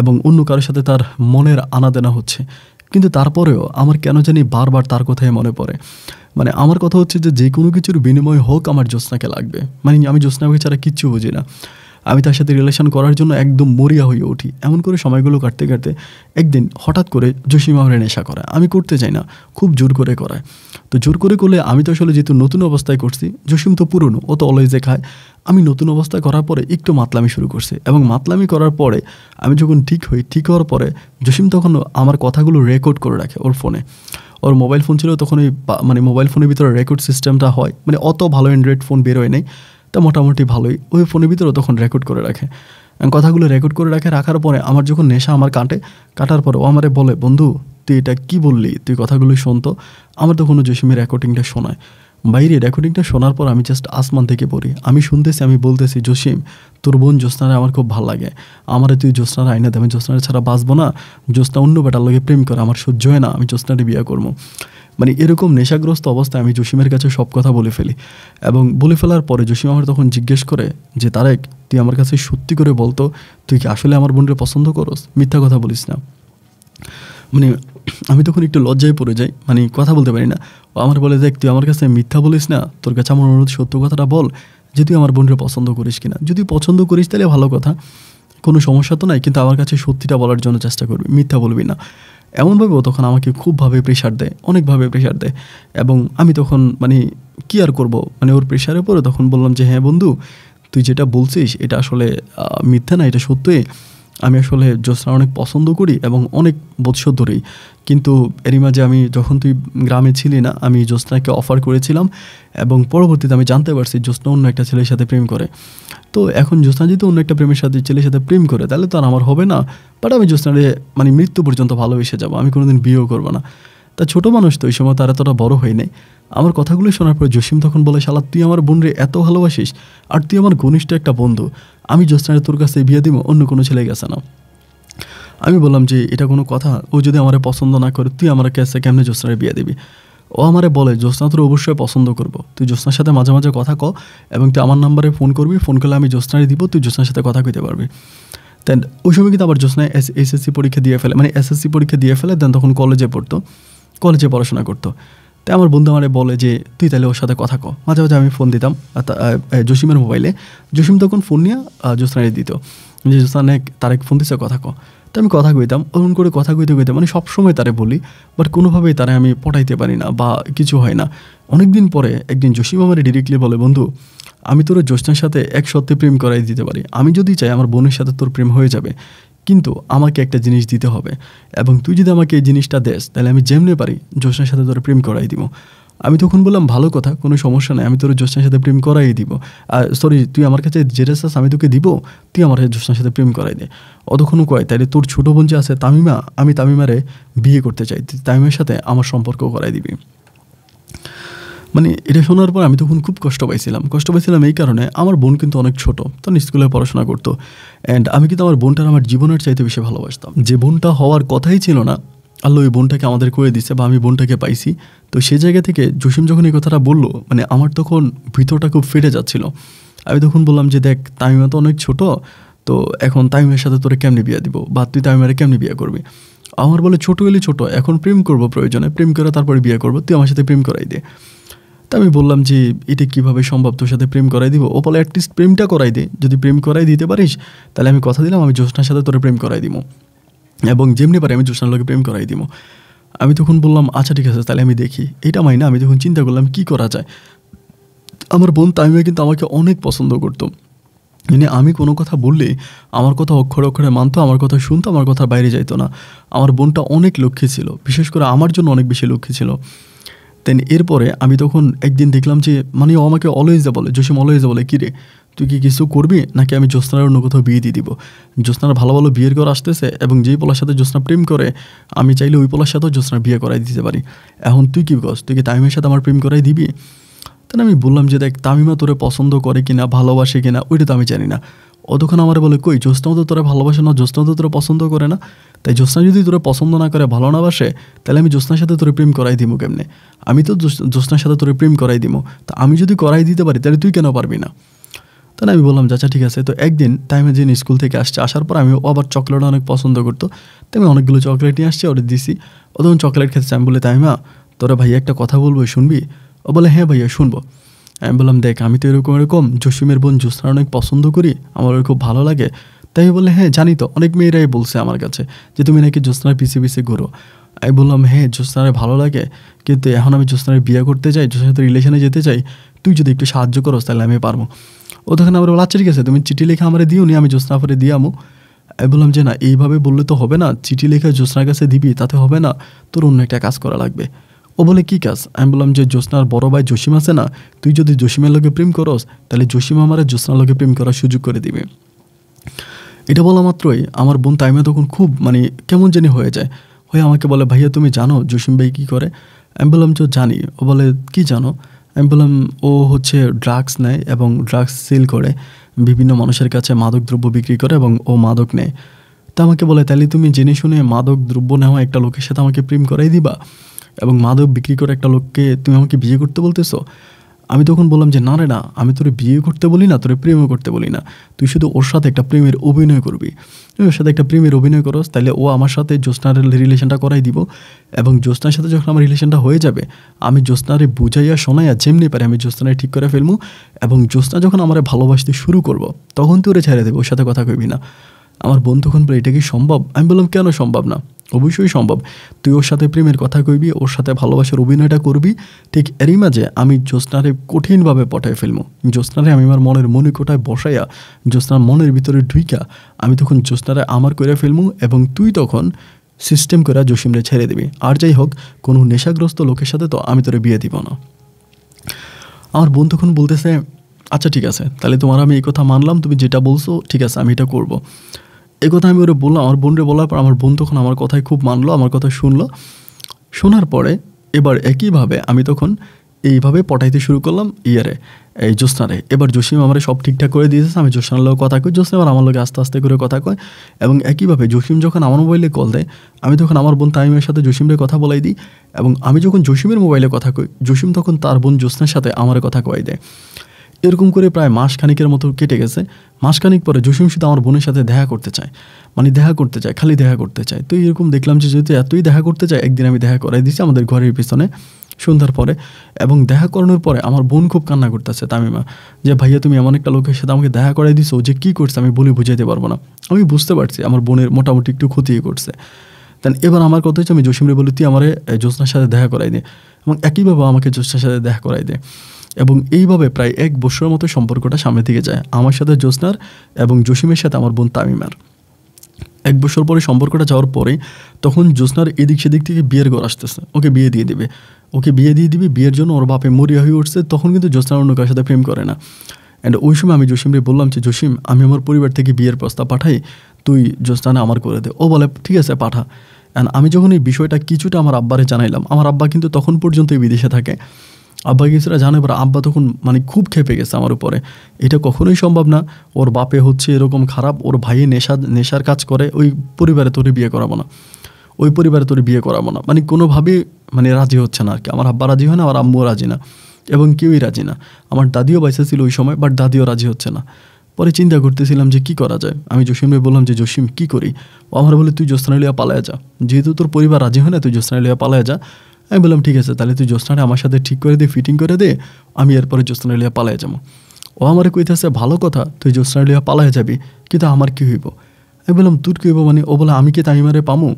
এবং অন্য কারোর সাথে তার মনের আনাদেনা হচ্ছে, কিন্তু তারপরেও আমার কেন জানি বারবার তার কথাই মনে পড়ে। মানে আমার কথা হচ্ছে যে কোনো কিছুর বিনিময় হোক আমার জ্যোৎস্নাকে লাগবে, মানে আমি জ্যোৎস্নাকে ছাড়া কিচ্ছু বুঝি না, আমি তার সাথে রিলেশন করার জন্য একদম মরিয়া হয়ে উঠি। এমন করে সময়গুলো কাটতে কাটতে একদিন হঠাৎ করে জসিম আমার নেশা করায়, আমি করতে চাই না, খুব জোর করে করায়। তো জোর করে করলে আমি তো আসলে যেহেতু নতুন অবস্থায় করছি, জসিম তো পুরনো, ও তো অলওয়েজে খায়, আমি নতুন অবস্থায় করার পরে একটু মাতলামি শুরু করছি এবং মাতলামি করার পরে আমি যখন ঠিক হওয়ার পরে জসিম তখন আমার কথাগুলো রেকর্ড করে রাখে ওর ফোনে। ওর মোবাইল ফোন ছিল তখন, ওই মানে মোবাইল ফোনের ভিতরে রেকর্ড সিস্টেমটা হয়, মানে অত ভালো অ্যান্ড্রয়েড ফোন বেরোয় নেই, তা মোটামুটি ভালোই ওই ফোনের ভিতরেও তখন রেকর্ড করে রাখে, কথাগুলো রেকর্ড করে রাখার পরে আমার যখন নেশা আমার কাটার পরে ও আমারে বলে বন্ধু তুই এটা কী বললি, তুই কথাগুলো শুনতো। আমার তখন জসিমের রেকর্ডিংটা শোনায়, বাইরে রেকর্ডিংটা শোনার পর আমি জাস্ট আসমান থেকে পড়ি, আমি শুনতেছি, আমি বলতেছি জসিম তোর বোন জ্যোৎস্নারে আমার খুব ভালো লাগে, আমারে তুই জ্যোৎস্নার আইনা দে, আমি জ্যোৎস্নারে ছাড়া বাঁচবো না, জ্যোৎস্না অন্য বেটার লগে প্রেম করে, আমার সহ্য হয় না, আমি জ্যোৎস্নারে বিয়ে করবো। মানে এরকম নেশাগ্রস্ত অবস্থায় আমি জসিমের কাছে সব কথা বলে ফেলি এবং বলে ফেলার পরে জসিম আমার তখন জিজ্ঞেস করে যে তারেক তুই আমার কাছে সত্যি করে বলতো তুই কি আসলে আমার বোনকে পছন্দ করস, মিথ্যা কথা বলিস না। মানে আমি তখন একটু লজ্জায় পড়ে যাই, মানে কথা বলতে পারি না। ও আমার বলে দেখ তুই আমার কাছে মিথ্যা বলিস না, তোর কাছে আমার অনুরোধ সত্য কথাটা বল যে তুই আমার বোনকে পছন্দ করিস কিনা, যদি পছন্দ করিস তাহলে ভালো কথা, কোনো সমস্যা তো নাই, কিন্তু আমার কাছে সত্যিটা বলার জন্য চেষ্টা করবি, মিথ্যা বলবি না। এমনভাবে ও তখন আমাকে খুবভাবে প্রেশার দেয়, অনেকভাবে প্রেশার দেয় এবং আমি তখন মানে কী আর করবো, মানে ওর প্রেশারে পড়ে তখন বললাম যে হ্যাঁ বন্ধু তুই যেটা বলছিস এটা আসলে মিথ্যা না, এটা সত্যই, আমি আসলে জ্যোৎস্না অনেক পছন্দ করি এবং অনেক বৎসর ধরেই, কিন্তু এরই মাঝে আমি যখন তুই গ্রামে ছিলি না আমি জ্যোৎস্নাকে অফার করেছিলাম এবং পরবর্তীতে আমি জানতে পারছি জ্যোৎস্না অন্য একটা ছেলের সাথে প্রেম করে। তো এখন জ্যোৎস্না যেহেতু অন্য একটা ছেলের সাথে প্রেম করে তাহলে তো আর আমার হবে না, বাট আমি জ্যোৎস্নারে মানে মৃত্যু পর্যন্ত ভালোবেসে যাবো, আমি কোনোদিন বিয়েও করবো না। তা ছোটো মানুষ তো ওই সময় তার এতটা বড় হয় নাই। আমার কথাগুলো শোনার পর জসিম তখন বলে শালা তুই আমার বোন রে এত ভালোবাসিস আর তুই আমার ঘনিষ্ঠ একটা বন্ধু, আমি জ্যোৎস্নারে তোর কাছে বিয়ে দিব, অন্য কোনো ছেলে গেছে না। আমি বললাম যে এটা কোনো কথা, ও যদি আমার পছন্দ না করে তুই আমার কাছে কেমনে জ্যোৎস্নারে বিয়ে দিবি। ও আমারে বলে জ্যোৎস্না তোর অবশ্যই পছন্দ করবো, তুই জ্যোৎস্নার সাথে মাঝে মাঝে কথা ক এবং তুই আমার নাম্বারে ফোন করবি, ফোন করলে আমি জ্যোৎস্নারে দিব, তুই জ্যোৎস্নার সাথে কথা কইতে পারবি। দেন ওই সময় কিন্তু আবার জ্যোৎস্না এসএসসি পরীক্ষা দিয়ে ফেলে, মানে এসএসসি পরীক্ষা দিয়ে ফেলে, দেন তখন কলেজে পড়তো, কলেজে পড়াশোনা করতো। তাই আমার বন্ধু আমারে বলে যে তুই তাহলে ওর সাথে কথা ক। মাঝে মাঝে আমি ফোন দিতাম জসিমের মোবাইলে, জসিম তখন ফোন নিয়ে জ্যোৎস্নারে দিত যে জ্যোৎস্না তারেক ফোন দিছে কথা ক। তো আমি কথা কইতাম, ওরকম করে কথা কইতে কইতে মানে সবসময় তারে বলি, বাট কোনোভাবেই তারে আমি পটাইতে পারি না বা কিছু হয় না। অনেক দিন পরে একদিন জসিম আমার ডিরেক্টলি বলে, বন্ধু আমি তোর জ্যোৎস্নার সাথে এক সত্যি প্রেম করাই দিতে পারি, আমি যদি চাই আমার বোনের সাথে তোর প্রেম হয়ে যাবে, কিন্তু আমাকে একটা জিনিস দিতে হবে, এবং তুই যদি আমাকে এই জিনিসটা দেস তাহলে আমি যেমনি পারি জ্যোৎস্নার সাথে তোর প্রেম করাই দিব। আমি তখন বললাম ভালো কথা, কোনো সমস্যা নেই, আমি তোর জ্যোৎস্নার সাথে প্রেম করাই দিব। সরি, তুই আমার কাছে যেটা চাস আমি তোকে দিব, তুই আমার জ্যোৎস্নার সাথে প্রেম করাই দে। অতক্ষণ কয় তাইলে তোর ছোটো বোন যে আছে তামিমা, আমি তামিমারে বিয়ে করতে চাই, তুই তামিমের সাথে আমার সম্পর্ক করাই দিবি। মানে এটা শোনার পর আমি তখন খুব কষ্ট পাইছিলাম এই কারণে, আমার বোন কিন্তু অনেক ছোট, তখন স্কুলে পড়াশোনা করতো, অ্যান্ড আমি কিন্তু আমার বোনটার আমার জীবনের চাইতে বেশি ভালোবাসতাম। যে বোনটা হওয়ার কথাই ছিল না, আল্লাহ ওই বোনটাকে আমাদের করে দিচ্ছে বা আমি বোনটাকে পাইছি। তো সেই জায়গা থেকে জসিম যখন এই কথাটা বললো, মানে আমার তখন ভিতরটা খুব ফেটে যাচ্ছিল। আমি তখন বললাম যে দেখ তামিমা তো অনেক ছোট, তো এখন তামিমের সাথে তোরে কেমনি বিয়ে দিব, বা তুই তামিমারে কেমনি বিয়ে করবি। আমার বলে ছোটো হলে ছোটো, এখন প্রেম করবো, প্রয়োজনে প্রেম করে তারপরে বিয়ে করবো, তুই আমার সাথে প্রেম করাই দে। তা আমি বললাম যে এটা কীভাবে সম্ভব, তোর সাথে প্রেম করাই দিব? ও বলে অ্যাটলিস্ট প্রেমটা করাই দে, যদি প্রেম করাই দিতে পারিস তাহলে আমি কথা দিলাম আমি জ্যোৎস্নার সাথে তোরে প্রেম করাই দিব, এবং যেমনি পারে আমি জ্যোৎস্নার লোকে প্রেম করাই দিব। আমি তখন বললাম আচ্ছা ঠিক আছে তাহলে আমি দেখি, এটা মাইনা। আমি তখন চিন্তা করলাম কী করা যায়। আমার বোন তামিমা কিন্তু আমাকে অনেক পছন্দ করতো, মানে আমি কোনো কথা বললে আমার কথা অক্ষরে অক্ষরে মানতো, আমার কথা শুনতো, আমার কথা বাইরে যাইতো না। আমার বোনটা অনেক লক্ষ্মী ছিল, বিশেষ করে আমার জন্য অনেক বেশি লক্ষ্মী ছিল। দেন এরপরে আমি তখন একদিন দেখলাম যে মানে ও আমাকে অলওয়েজে বলে, জসিম অলওয়েজে বলে, কী রে তুই কি কিছু করবি নাকি আমি জ্যোৎস্নার অন্য কোথাও বিয়ে দিয়ে দিব? জ্যোৎস্নার ভালো ভালো বিয়ের ঘর আসতেছে, এবং যেই পোলার সাথে জ্যোৎস্না প্রেম করে আমি চাইলে ওই পোলার সাথেও জ্যোৎস্নার বিয়ে করাই দিতে পারি। এখন তুই কী করস, তুই কি তামিমের সাথে আমার প্রেম করাই দিবি? তাহলে আমি বললাম যে দেখ তামিমা তোরে পছন্দ করে কিনা, ভালোবাসে কিনা ওইটা তো আমি জানি না। অতক্ষণ আমার বলে কই জ্যোৎস্নাও তো তোরা ভালোবাসে না, জ্যোৎস্নাও তো তোরা পছন্দ করে না, তাই জ্যোৎস্না যদি তোরা পছন্দ না করে, ভালো না বাসে, তাহলে আমি জ্যোৎস্নার সাথে তোরে প্রেম করাই দিব কেমনে? আমি তো জ্যোৎস্নার সাথে তোরে প্রেম করাই দিব, তা আমি যদি করাই দিতে পারি তাহলে তুই কেন পারবি না? তাহলে আমি বললাম আচ্ছা ঠিক আছে। তো একদিন তাইমা যেদিন স্কুল থেকে আসার পর আমি আবার চকলেট অনেক পছন্দ করতো, তো আমি অনেকগুলো চকলেট নিয়ে আসছি, ওটা দিছি। ও তখন চকলেট খেতেছে, আমি বলি তাইমা তোরা ভাইয়া একটা কথা বলবো, শুনবি? ও বলে হ্যাঁ ভাইয়া শুনবো। আমি বললাম দেখ আমি তো এরকম জসিমের বোন জ্যোৎস্নার অনেক পছন্দ করি, আমার ওর খুব ভালো লাগে। তাই আমি বললে হ্যাঁ জানি তো, অনেক মেয়েরাই বলছে আমার কাছে যে তুমি নাকি জ্যোৎস্নার পিছিয়ে পিছিয়ে ঘুরো। আমি বললাম হ্যাঁ জ্যোৎস্নারে ভালো লাগে, কিন্তু এখন আমি জ্যোৎস্নারে বিয়ে করতে চাই, জ্যোৎস্নার সাথে রিলেশনে যেতে চাই, তুই যদি একটু সাহায্য করো তাহলে আমি পারবো। ও তখন আমার বলে আচ্ছা ঠিক আছে তুমি চিঠি লেখা আমার দিও নি, আমি জ্যোৎস্না পরে দিয়ে আমো। আমি বললাম যে না এইভাবে বললে তো হবে না, চিঠি লেখা জ্যোৎস্নার কাছে দিবি তাতে হবে না, তোর অন্য একটা কাজ করা লাগবে। ও বলে কী কাজ? আমি বললাম যে জ্যোৎস্নার বড় ভাই জসিম আছে না, তুই যদি জসিমের লোকে প্রেম করস তাহলে জসিম আমার জ্যোৎস্নার লোকে প্রেম করার সুযোগ করে দিবে। এটা বলা মাত্রই আমার বোন তাইমা তখন খুব মানে কেমন জানি হয়ে যায়, হয়ে আমাকে বলে ভাইয়া তুমি জানো জসিম ভাই কী করে? আমি বললাম যে জানি। ও বলে কী জানো? আমি বললাম ও হচ্ছে ড্রাগস নেয় এবং ড্রাগস সেল করে, বিভিন্ন মানুষের কাছে মাদক দ্রব্য বিক্রি করে এবং ও মাদক নেয়। তা আমাকে বলে তাহলে তুমি জেনে শুনে মাদক দ্রব্য নেওয়া একটা লোকের সাথে আমাকে প্রেম করাই দিবা, এবং মাদক বিক্রি করে একটা লোককে তুমি আমাকে বিয়ে করতে বলতেছো? আমি তখন বললাম যে না রে না, আমি তোরে বিয়ে করতে বলি না, তোরে প্রেমও করতে বলি না, তুই শুধু ওর সাথে একটা প্রেমের অভিনয় করবি। তুই ওর সাথে একটা প্রেমের অভিনয় করস, তাহলে ও আমার সাথে জ্যোৎস্নার রিলেশনটা করাই দিব, এবং জ্যোৎস্নার সাথে যখন আমার রিলেশনটা হয়ে যাবে আমি জ্যোৎস্নারে বুঝাইয়া শোনাইয়া যেমনি পারে আমি জ্যোৎস্নারে ঠিক করে ফেলবো, এবং জ্যোৎস্না যখন আমার ভালোবাসতে শুরু করবো তখন তুই ওরে ছেড়ে দেবে, ওর সাথে কথা কইবি না। আমার বোন তখন বলে এটা কি সম্ভব? আমি বললাম কেন সম্ভব না, অবশ্যই সম্ভব। তুই ওর সাথে প্রেমের কথা কইবি, ওর সাথে ভালোবাসার অভিনয়টা করবি, ঠিক এরই মাঝে আমি জ্যোৎস্নারে কঠিনভাবে পটায় ফেলবো। জ্যোৎস্নারে আমি আমার মনের মনিকোটায় বসাইয়া জ্যোৎস্নার মনের ভিতরে ঢুইকা আমি তখন জ্যোৎস্নারে আমার করে ফেলবো, এবং তুই তখন সিস্টেম করে জসিমরে ছেড়ে দিবি। আর যাই হোক কোনো নেশাগ্রস্ত লোকের সাথে তো আমি তোরে বিয়ে দিব না। আমার বোন তখন বলতেছে আচ্ছা ঠিক আছে তাহলে তোমার আমি এই কথা মানলাম, তুমি যেটা বলছো ঠিক আছে আমি এটা করবো। এই কথা আমি ওরে বললাম, আমার বোনরে বলার পর আমার বোন তখন আমার কথাই খুব মানলো, আমার কথা শুনলো। শোনার পরে এবার একইভাবে আমি তখন এইভাবে পটাইতে শুরু করলাম এই জ্যোৎস্নারে। এবার জসিম আমার সব ঠিকঠাক করে দিয়েছে, আমি জ্যোৎস্নার লোক কথা কই, জ্যোৎস্না আবার আমার লোক আস্তে আস্তে করে কথা কয়। এবং একইভাবে জসিম যখন আমার মোবাইলে কল দেয়, আমি তখন আমার বোন তামিমের সাথে জসিমের কথা বলাই দিই। এবং আমি যখন জসিমের মোবাইলে কথা কই, জসিম তখন তার বোন জ্যোৎস্নার সাথে আমার কথা কয় দেয়। এরকম করে প্রায় মাস খানিকের মতো কেটে গেছে। মাসখানিক পরে জসিম শুধু আমার বোনের সাথে দেখা করতে চায়, মানে দেখা করতে চায়, খালি দেখা করতে চায়। তো এরকম দেখলাম যে যেহেতু এতই দেখা করতে চায়, একদিন আমি দেখা করাই দিয়েছি আমাদের ঘরের পিছনে সন্ধ্যার পরে। এবং দেখা করানোর পরে আমার বোন খুব কান্না করতেছে, তামিমা, যে ভাইয়া তুমি এমন একটা লোকের সাথে আমাকে দেখা করাই দিছো, যে কী করছে আমি বলে বুঝাইতে পারবো না। আমি বুঝতে পারছি আমার বোনের মোটামুটি একটু ক্ষতি করছে। দেন এবার আমার কথা হচ্ছে, আমি জসিমরে বলি তুই আমার জ্যোৎস্নার সাথে দেখা করাই দে, এবং একইভাবে আমাকে জ্যোৎস্নার সাথে দেখা করাই দে। এবং এইভাবে প্রায় 1 বছরের মতো সম্পর্কটা সামনের দিকে যায় আমার সাথে জ্যোৎস্নার এবং জসিমের সাথে আমার বোন তামিমার। 1 বছর পরে সম্পর্কটা যাওয়ার পরে তখন জ্যোৎস্নার এদিক সেদিক থেকে বিয়ের ঘর আসতেছে, ওকে বিয়ে দিয়ে দিবে, বিয়ের জন্য ওর বাপে মরিয়া হয়ে উঠছে। তখন কিন্তু জ্যোৎস্নার অন্য কারোর সাথে প্রেম করে না। অ্যান্ড ওই সময় আমি জসিমরে বললাম যে জসিম, আমি আমার পরিবার থেকে বিয়ের প্রস্তাব পাঠাই, তুই জ্যোৎস্না আমার করে দে। ও বলে ঠিক আছে পাঠা। অ্যান্ড আমি যখন এই বিষয়টা কিছুটা আমার আব্বারে জানাইলাম, আমার আব্বা কিন্তু তখন পর্যন্তই বিদেশে থাকে, আব্বা কিছুটা জানে। এবার আব্বা তখন মানে খুব খেপে গেছে আমার উপরে, এটা কখনোই সম্ভব না, ওর বাপে হচ্ছে এরকম খারাপ, ওর ভাইয়ে নেশার কাজ করে, ওই পরিবারে তোরে বিয়ে করাবো না, মানে কোনোভাবেই মানে রাজি হচ্ছে না আর কি। আমার আব্বা রাজি হয় না, আমার আম্মুও রাজি না, এবং কেউই রাজি না। আমার দাদিও বাইসা ছিল ওই সময়, বাট দাদিও রাজি হচ্ছে না। পরে চিন্তা করতেছিলাম যে কী করা যায়। আমি জসিমকে বললাম যে জসিম কী করি। ও আমার বলে তুই জ্যোৎস্না লিয়া পালায়া যা, যেহেতু তোর পরিবার রাজি হয় না, তুই জ্যোৎস্না লিয়া পালায়া যা। আমি বললাম ঠিক আছে, তাহলে তুই জ্যোৎস্নাটা আমার সাথে ঠিক করে দে, ফিটিং করে দে, আমি এরপরে জ্যোৎস্না লিয়া পালায়া যাবো। ও আমার কইতেছে ভালো কথা, তুই জ্যোৎস্না লিয়া পালায়া যাবি, কিন্তু আমার কী হইব। আমি বললাম তোর কী হইব মানে? ও বলে আমি কি তামিমারে পামু?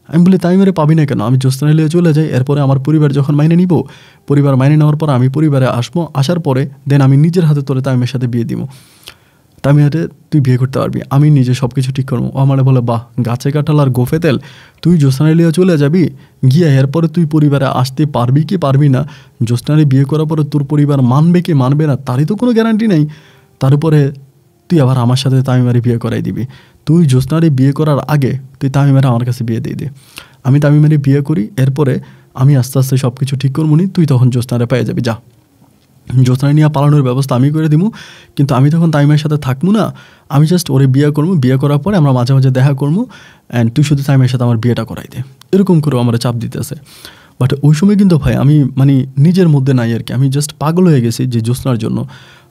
আমি বলি তামিমারে পাবি না কেন, আমি জ্যোৎস্না লিয়া চলে যাই, এরপরে আমার পরিবার যখন মাইনে নিব, পরিবার মাইনে নেওয়ার পর আমি পরিবারে আসবো, আসার পরে দেন আমি নিজের হাতে তোরে তামিমের সাথে বিয়ে দিব, তামিমারে তুই বিয়ে করতে পারবি, আমি নিজে সব কিছু ঠিক করবো। ও আমার বলে বাহ, গাছে কাঁঠাল আর গোফে তেল, তুই জ্যোৎস্না লিয়া চলে যাবি, গিয়ে এরপরে তুই পরিবারে আসতে পারবি কি পারবি না, জ্যোৎস্নারে বিয়ে করার পরে তোর পরিবার মানবে কি মানবে না তারই তো কোনো গ্যারান্টি নেই। তার উপরে তুই আবার আমার সাথে তামিমারে বিয়ে করাই দিবি, তুই জ্যোৎস্নারে বিয়ে করার আগে তুই তামিমারে আমার কাছে বিয়ে দিয়ে দে, আমি তামিমারে বিয়ে করি, এরপরে আমি আস্তে আস্তে সব কিছু ঠিক করবো নি, তুই তখন জ্যোৎস্নারে পেয়ে যাবি, যা জ্যোৎস্না নিয়ে পালানোর ব্যবস্থা আমি করে দিব, কিন্তু আমি তখন তামিমের সাথে থাকবো না, আমি জাস্ট ওরে বিয়ে করবো, বিয়ে করার পরে আমরা মাঝে মাঝে দেখা করবো, অ্যান্ড তুই শুধু তামিমের সাথে আমার বিয়েটা করাই দে। এরকম করে আমার চাপ দিতেছে। বাট ওই সময় কিন্তু ভাই আমি মানে নিজের মধ্যে নাই আর কি, আমি জাস্ট পাগল হয়ে গেছি যে জ্যোৎস্নার জন্য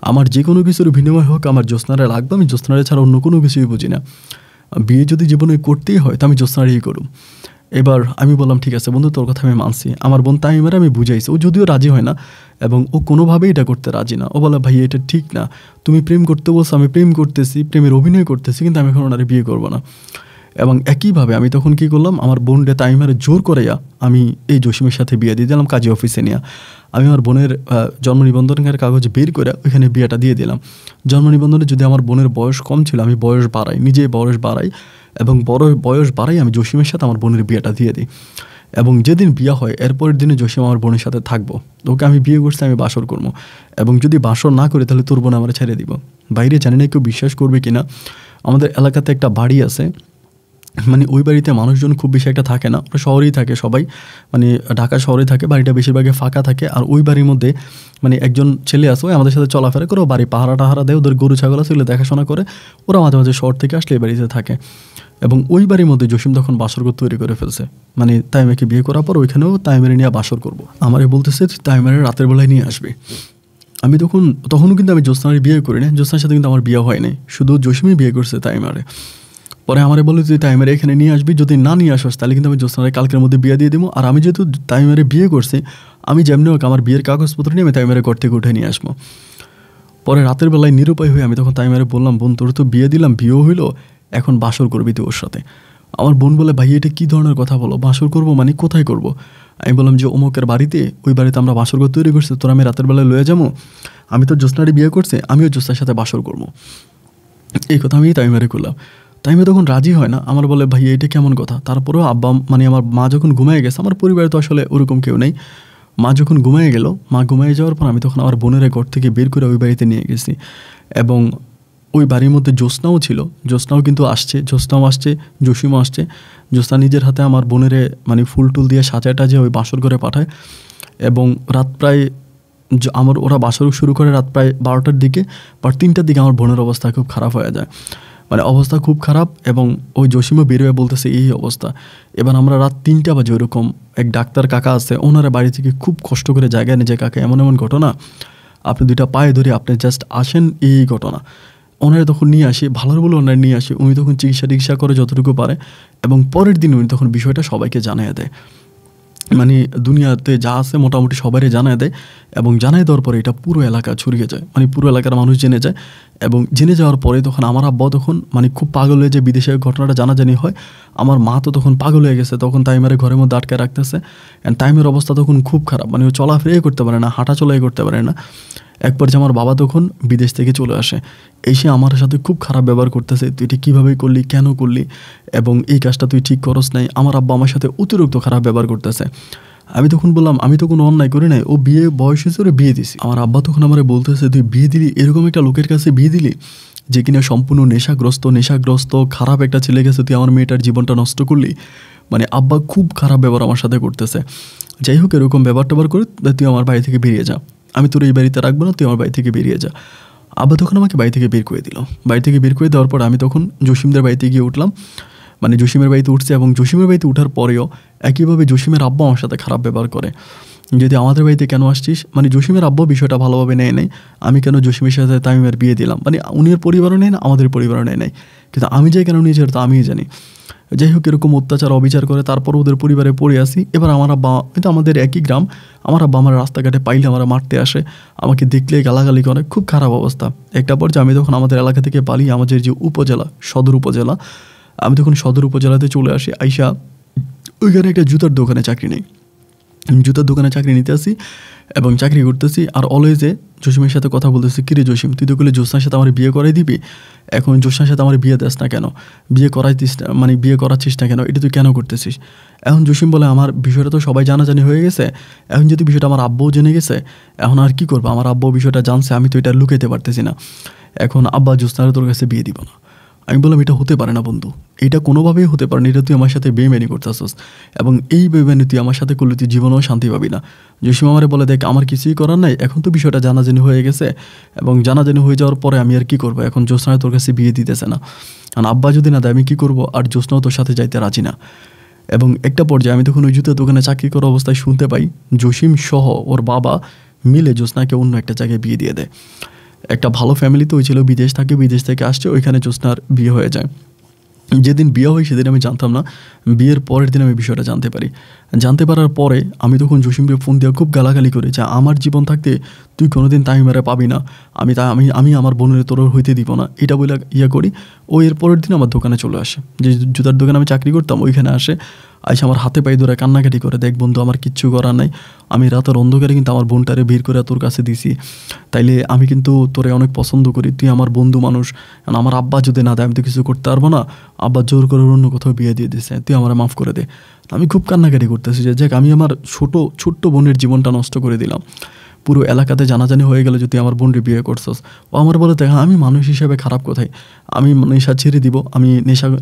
আমার যে কোনো কিছুর বিনিময় হোক আমার জ্যোৎস্নারে লাগবে, আমি জ্যোৎস্নারে ছাড়া অন্য কোনো কিছুই বুঝি না। বিয়ে যদি জীবনে করতেই হয় তো আমি জ্যোৎস্নারেই করুম। এবার আমি বললাম ঠিক আছে বন্ধু, তোর কথা আমি মানছি। আমার বোন তামিমারে আমি বুঝাইছি, ও যদিও রাজি হয় না এবং ও কোনোভাবেই এটা করতে রাজি না। ও বলে ভাই এটা ঠিক না, তুমি প্রেম করতে বলছো, আমি প্রেম করতেছি, প্রেমের অভিনয় করতেছি, কিন্তু আমি এখন ওনারে বিয়ে করবো না। এবং একইভাবে আমি তখন কী করলাম, আমার বোনরে তামিমারে জোর করাইয়া আমি এই জসিমের সাথে বিয়ে দিয়ে দিলাম কাজী অফিসে নিয়ে। আমি আমার বোনের জন্ম নিবন্ধনের কাগজ বের করে ওইখানে বিয়েটা দিয়ে দিলাম। জন্ম নিবন্ধনে যদি আমার বোনের বয়স কম ছিল, আমি বয়স বাড়াই, নিজে বয়স বাড়াই, এবং বয়স বাড়াই আমি জসিমের সাথে আমার বোনের বিয়েটা দিয়ে দিই। এবং যেদিন বিয়ে হয় এরপরের দিনে জসিম আমার বোনের সাথে থাকবো, ওকে আমি বিয়ে করছি, আমি বাসর করবো, এবং যদি বাসর না করে তাহলে তোর বোন আমার ছেড়ে দিব। বাইরে জানি না কেউ বিশ্বাস করবে কি না, আমাদের এলাকাতে একটা বাড়ি আছে, মানে ওই বাড়িতে মানুষজন খুব বেশি একটা থাকে না, ওরা শহরেই থাকে সবাই, মানে ঢাকা শহরে থাকে, বাড়িটা বেশিরভাগই ফাঁকা থাকে। আর ওই বাড়ির মধ্যে মানে একজন ছেলে আছে, ওই আমাদের সাথে চলাফেরা করে, বাড়ি পাহারা টাহারা দেয়, ওদের গরু ছাগল আছে, ওগুলো দেখাশোনা করে, ওরা মাঝে মাঝে শহর থেকে আসলে এই বাড়িতে থাকে। এবং ওই বাড়ির মধ্যে জসিম তখন বাসরঘর তৈরি করে ফেলছে, মানে তাইমাকে বিয়ে করার পর ওইখানেও তাইমারে নিয়ে বাসর করবো। আমারে বলতেছে তাইমারে রাতের বেলায় নিয়ে আসবে। আমি তখনও কিন্তু আমি জ্যোৎস্নার বিয়ে করি না, জ্যোৎস্নার সাথে কিন্তু আমার বিয়ে হয়নি, শুধু জসিমই বিয়ে করছে তাইমারে। পরে আমারে বলে তুই তাইমারে এখানে নিয়ে আসবি, যদি না নিয়ে আসস তাহলে কিন্তু আমি জ্যোৎস্নারে কালকের মধ্যে বিয়ে দিয়ে দেবো। আর আমি যেহেতু তাইমারে বিয়ে করছি, আমি যেমনি হোক আমার বিয়ের কাগজপত্র নিয়ে আমি তাইমারে ঘর থেকে উঠে নিয়ে আসবো। পরে রাতের বেলায় নিরুপায় হয়ে আমি তখন তাইমারে বললাম, বোন তোর তো বিয়ে দিলাম, বিয়েও হইলো, এখন বাসর করবি তুই ওর সাথে। আমার বোন বলে ভাই এটা কী ধরনের কথা বলো, বাসর করবো মানে কোথায় করবো? আমি বললাম যে অমুকের বাড়িতে, ওই বাড়িতে আমরা বাসর ঘর তৈরি করছি, তোরা আমি রাতের বেলায় লয়ে যাবো, আমি তো জ্যোৎস্নারে বিয়ে করছি, আমিও জ্যোৎস্নার সাথে বাসর করবো। এই কথা আমি তাইমারে করলাম। তাইমে তখন রাজি হয় না, আমার বলে ভাই এটা কেমন কথা। তারপরেও আব্বা মানে আমার মা যখন ঘুমিয়ে গেছে, আমার পরিবারে তো আসলে ওরকম কেউ নেই, মা যখন ঘুমিয়ে গেল, মা ঘুমিয়ে যাওয়ার পর আমি তখন আমার বোনের ঘর থেকে বের করে ওই বাড়িতে নিয়ে গেছি। এবং ওই বাড়ির মধ্যে জ্যোৎস্নাও ছিল, জ্যোৎস্নাও কিন্তু আসছে, জ্যোৎস্নাও আসছে, জসিমও আসছে। জ্যোৎস্না নিজের হাতে আমার বোনের মানে ফুল টুল দিয়ে সাজায় টাজে ওই বাসর ঘরে পাঠায়। এবং রাত প্রায় আমার ওরা বাসর শুরু করে রাত প্রায় 12টার দিকে, বা 3টার দিকে আমার বোনের অবস্থা খুব খারাপ হয়ে যায়, মানে অবস্থা খুব খারাপ। এবং ওই জসিমও বেরোয় বলতেছে এই অবস্থা। এবার আমরা রাত 3টা বাজে ওরকম এক ডাক্তার কাকা আছে, ওনারা বাড়ি থেকে খুব কষ্ট করে জায়গায় নিয়ে যায়, কাকা এমন এমন ঘটনা, আপনি 2টা পায়ে ধরে আপনি জাস্ট আসেন, এই ঘটনা। ওনারা তখন নিয়ে আসি, ভালোর বলে ওনারা নিয়ে আসি, উনি তখন চিকিৎসা করে যতটুকু পারে, এবং পরের দিন উনি তখন বিষয়টা সবাইকে জানিয়ে দেয়, মানে দুনিয়াতে যা আছে মোটামুটি সবারই জানায় দেয়। এবং জানাই দেওয়ার পরে এটা পুরো এলাকা ছড়িয়ে যায়, মানে পুরো এলাকার মানুষ জেনে যায়। এবং জেনে যাওয়ার পরে তখন আমার আব্বা তখন মানে খুব পাগল হয়ে যায়, বিদেশের ঘটনাটা জানাজানি হয়। আমার মা তো তখন পাগল হয়ে গেছে, তখন তাইমারে ঘরের মধ্যে আটকে রাখতেছে। অ্যান্ড টাইমের অবস্থা তখন খুব খারাপ, মানে ও চলাফেরাই করতে পারে না, হাঁটা চলাই করতে পারে না। এক পর্যায়ে আমার বাবা তখন বিদেশ থেকে চলে আসে, এসে আমার সাথে খুব খারাপ ব্যবহার করতেছে, তুই এটা কীভাবে করলি, কেন করলি, এবং এই কাজটা তুই ঠিক করস নাই। আমার আব্বা আমার সাথে অতিরিক্ত খারাপ ব্যবহার করতেছে। আমি তখন বললাম আমি তো কোনো অন্যায় করি নাই, ও বিয়ে বয়স হয়েছে, ওরে বিয়ে দিছি। আমার আব্বা তখন আমার বলতেছে তুই বিয়ে দিলি, এরকম একটা লোকের কাছে বিয়ে দিলি যে কিনা সম্পূর্ণ নেশাগ্রস্ত খারাপ একটা ছেলে গেছে, তুই আমার মেয়েটার জীবনটা নষ্ট করলি। মানে আব্বা খুব খারাপ ব্যবহার আমার সাথে করতেছে। যাই হোক, এরকম ব্যবহার ট্যাবহার করে তুই আমার বাড়ি থেকে বেরিয়ে যা, আমি তোর এই বাড়িতে রাখবো না, তুই আমার বাড়ি থেকে বেরিয়ে যা। আব্বা তখন আমাকে বাড়ি থেকে বের করে দিল। বাড়ি থেকে বের করে দেওয়ার পর আমি তখন জসিমদের বাড়িতে গিয়ে উঠলাম, মানে জসিমের বাড়িতে উঠছে। এবং জসিমের বাড়িতে উঠার পরেও একইভাবে জসিমের আব্বা আমার সাথে খারাপ ব্যবহার করে, যদি আমাদের বাড়িতে কেন আসছিস, মানে জসিমের আব্বা বিষয়টা ভালোভাবে নেয় নাই, আমি কেন জসিমের সাথে তামিমের বিয়ে দিলাম, মানে উনির পরিবারও নেয় না, আমাদের পরিবারও নেয় নাই, কিন্তু আমি যাই কেন নিয়েছি তো আমিই জানি। যাই হোক, এরকম অত্যাচার অবিচার করে তারপর ওদের পরিবারে পড়ে আসি। এবার আমার আব্বা, কিন্তু আমাদের একই গ্রাম, আমার আব্বা আমার রাস্তাঘাটে পাইলে আমার মারতে আসে, আমাকে দেখলে গালাগালি করে, খুব খারাপ অবস্থা। একটা পর্যায়ে আমি তখন আমাদের এলাকা থেকে পালিয়ে আমাদের যে উপজেলা, সদর উপজেলা, আমি তখন সদর উপজেলাতে চলে আসি। আইসা ওইখানে একটা জুতার দোকানে চাকরি নেই, জুতার দোকানে চাকরি নিতে আসি এবং চাকরি করতেছি। আর অলওয়েজে জসিমের সাথে কথা বলতেছি, কিরে জসিম, তুই তো বলে জ্যোৎস্নার সাথে আমার বিয়ে করাই দিবি, এখন জ্যোৎস্নার সাথে আমার বিয়ে দিস না কেন, বিয়ে করাইতিস না, মানে বিয়ে করাচ্ছিস না কেন, এটা তুই কেন করতেছিস? এখন জসিম বলে আমার বিষয়টা তো সবাই জানাজানি হয়ে গেছে, এখন যদি বিষয়টা আমার আব্বাও জেনে গেছে, এখন আর কী করবো, আমার আব্বাও বিষয়টা জানছে, আমি তো এটা লুকাইতে পারতেছি না, এখন আব্বা জ্যোৎস্নার তোর কাছে বিয়ে দিব না। আমি বললাম এটা হতে পারে না বন্ধু, এটা কোনোভাবেই হতে পারে না, এটা তুই আমার সাথে বেইমানি করতেছস, এবং এই বেইমানি তুই আমার সাথে করলে তুই জীবনেও শান্তি পাবি না। জসিম আমারে বলে দেখ আমার কিছুই করার নাই, এখন তো বিষয়টা জানাজানি হয়ে গেছে, এবং জানাজানি হয়ে যাওয়ার পরে আমি আর কী করবো, এখন জ্যোৎস্না তোর কাছে বিয়ে দিতেছে না, কারণ আব্বা যদি না দেয় আমি কী করবো, আর জ্যোৎস্নাও তোর সাথে যাইতে রাজি না। এবং একটা পর্যায়ে আমি তখন ওই জুতার দোকানে চাকরি করা অবস্থায় শুনতে পাই জসিম সহ ওর বাবা মিলে জ্যোৎস্নাকে অন্য একটা জায়গায় বিয়ে দিয়ে দেয়। একটা ভালো ফ্যামিলিতে ওই ছিল, বিদেশ থাকে, বিদেশ থেকে আসছে, ওইখানে জ্যোৎস্নার বিয়ে হয়ে যায়। যেদিন বিয়ে হয় সেদিন আমি জানতাম না, বিয়ের পরের দিন আমি বিষয়টা জানতে পারি। জানতে পারার পরে আমি তখন জসিমকে ফোন দিয়ে খুব গালাগালি করি যে আমার জীবন থাকতে তুই কোনোদিন তামিমেরে পাবি না, আমি আমার বোনের তোর হইতে দিব না, এটা বলে করি। ও এর পরের দিন আমার দোকানে চলে আসে, যে জুতার দোকানে আমি চাকরি করতাম ওইখানে আসে, আইসা আমার হাতে পায়ে ধরে কান্নাকাটি করে, দেখ বন্ধু আমার কিচ্ছু করার নাই, আমি রাতের অন্ধকারে কিন্তু আমার বোনটারে ভিড় করে তোর কাছে দিছি, তাইলে আমি কিন্তু তোরে অনেক পছন্দ করি, তুই আমার বন্ধু মানুষ, কারণ আমার আব্বা যদি না দেয় আমি তো কিছু করতে পারবো না, আব্বা জোর করে অন্য কোথাও বিয়ে দিয়ে দিছে, তুই আমার মাফ করে দে। আমি খুব কান্নাকাটি করতেছি যে যাক আমি আমার ছোট্ট বোনের জীবনটা নষ্ট করে দিলাম, পুরো এলাকাতে জানাজানি হয়ে গেল যে তুই আমার বোনরে বিয়ে করছস। ও আমার বলে দেখা আমি মানুষ হিসেবে খারাপ কোথায়, আমি নেশা ছেড়ে দিব, আমি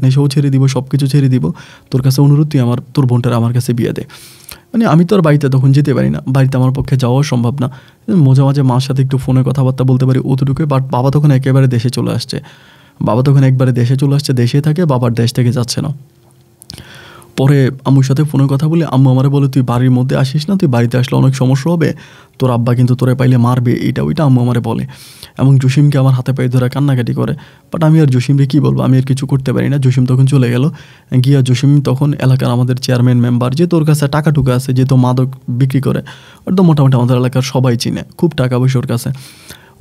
নেশাও ছেড়ে দিব, সব কিছু ছেড়ে দিব, তোর কাছে অনুরোধ তুই তোর বোনটার আমার কাছে বিয়ে দে। মানে আমি তো আর বাড়িতে তখন যেতে পারি না, বাড়িতে আমার পক্ষে যাওয়াও সম্ভব না, মাঝে মাঝে মার সাথে একটু ফোনে কথাবার্তা বলতে পারি অতটুকুই। বাট বাবা তখন একেবারে দেশে চলে আসছে, দেশে থাকে, বাবার দেশ থেকে যাচ্ছে না। পরে আম্মুর সাথে ফোনে কথা বলে আম্মু আমারে বলে তুই বাড়ির মধ্যে আসিস না, তুই বাড়িতে আসলে অনেক সমস্যা হবে, তোর আব্বা কিন্তু তোরে পাইলে মারবে, এইটা ওইটা আম্মু আমারে বলে। এবং জসিমকে আমার হাতে পায়ে ধরে কান্নাকাটি করে, বাট আমি আর জসিমকে কী বলবো, আমি আর কিছু করতে পারি না। জসিম তখন চলে গেল, গিয়া জসিম তখন এলাকার আমাদের চেয়ারম্যান মেম্বার, যে তোর কাছে টাকা টুকা আছে, যে তো মাদক বিক্রি করে, ওর তো মোটামুটি আমাদের এলাকার সবাই চিনে, খুব টাকা পয়সা ওর কাছে।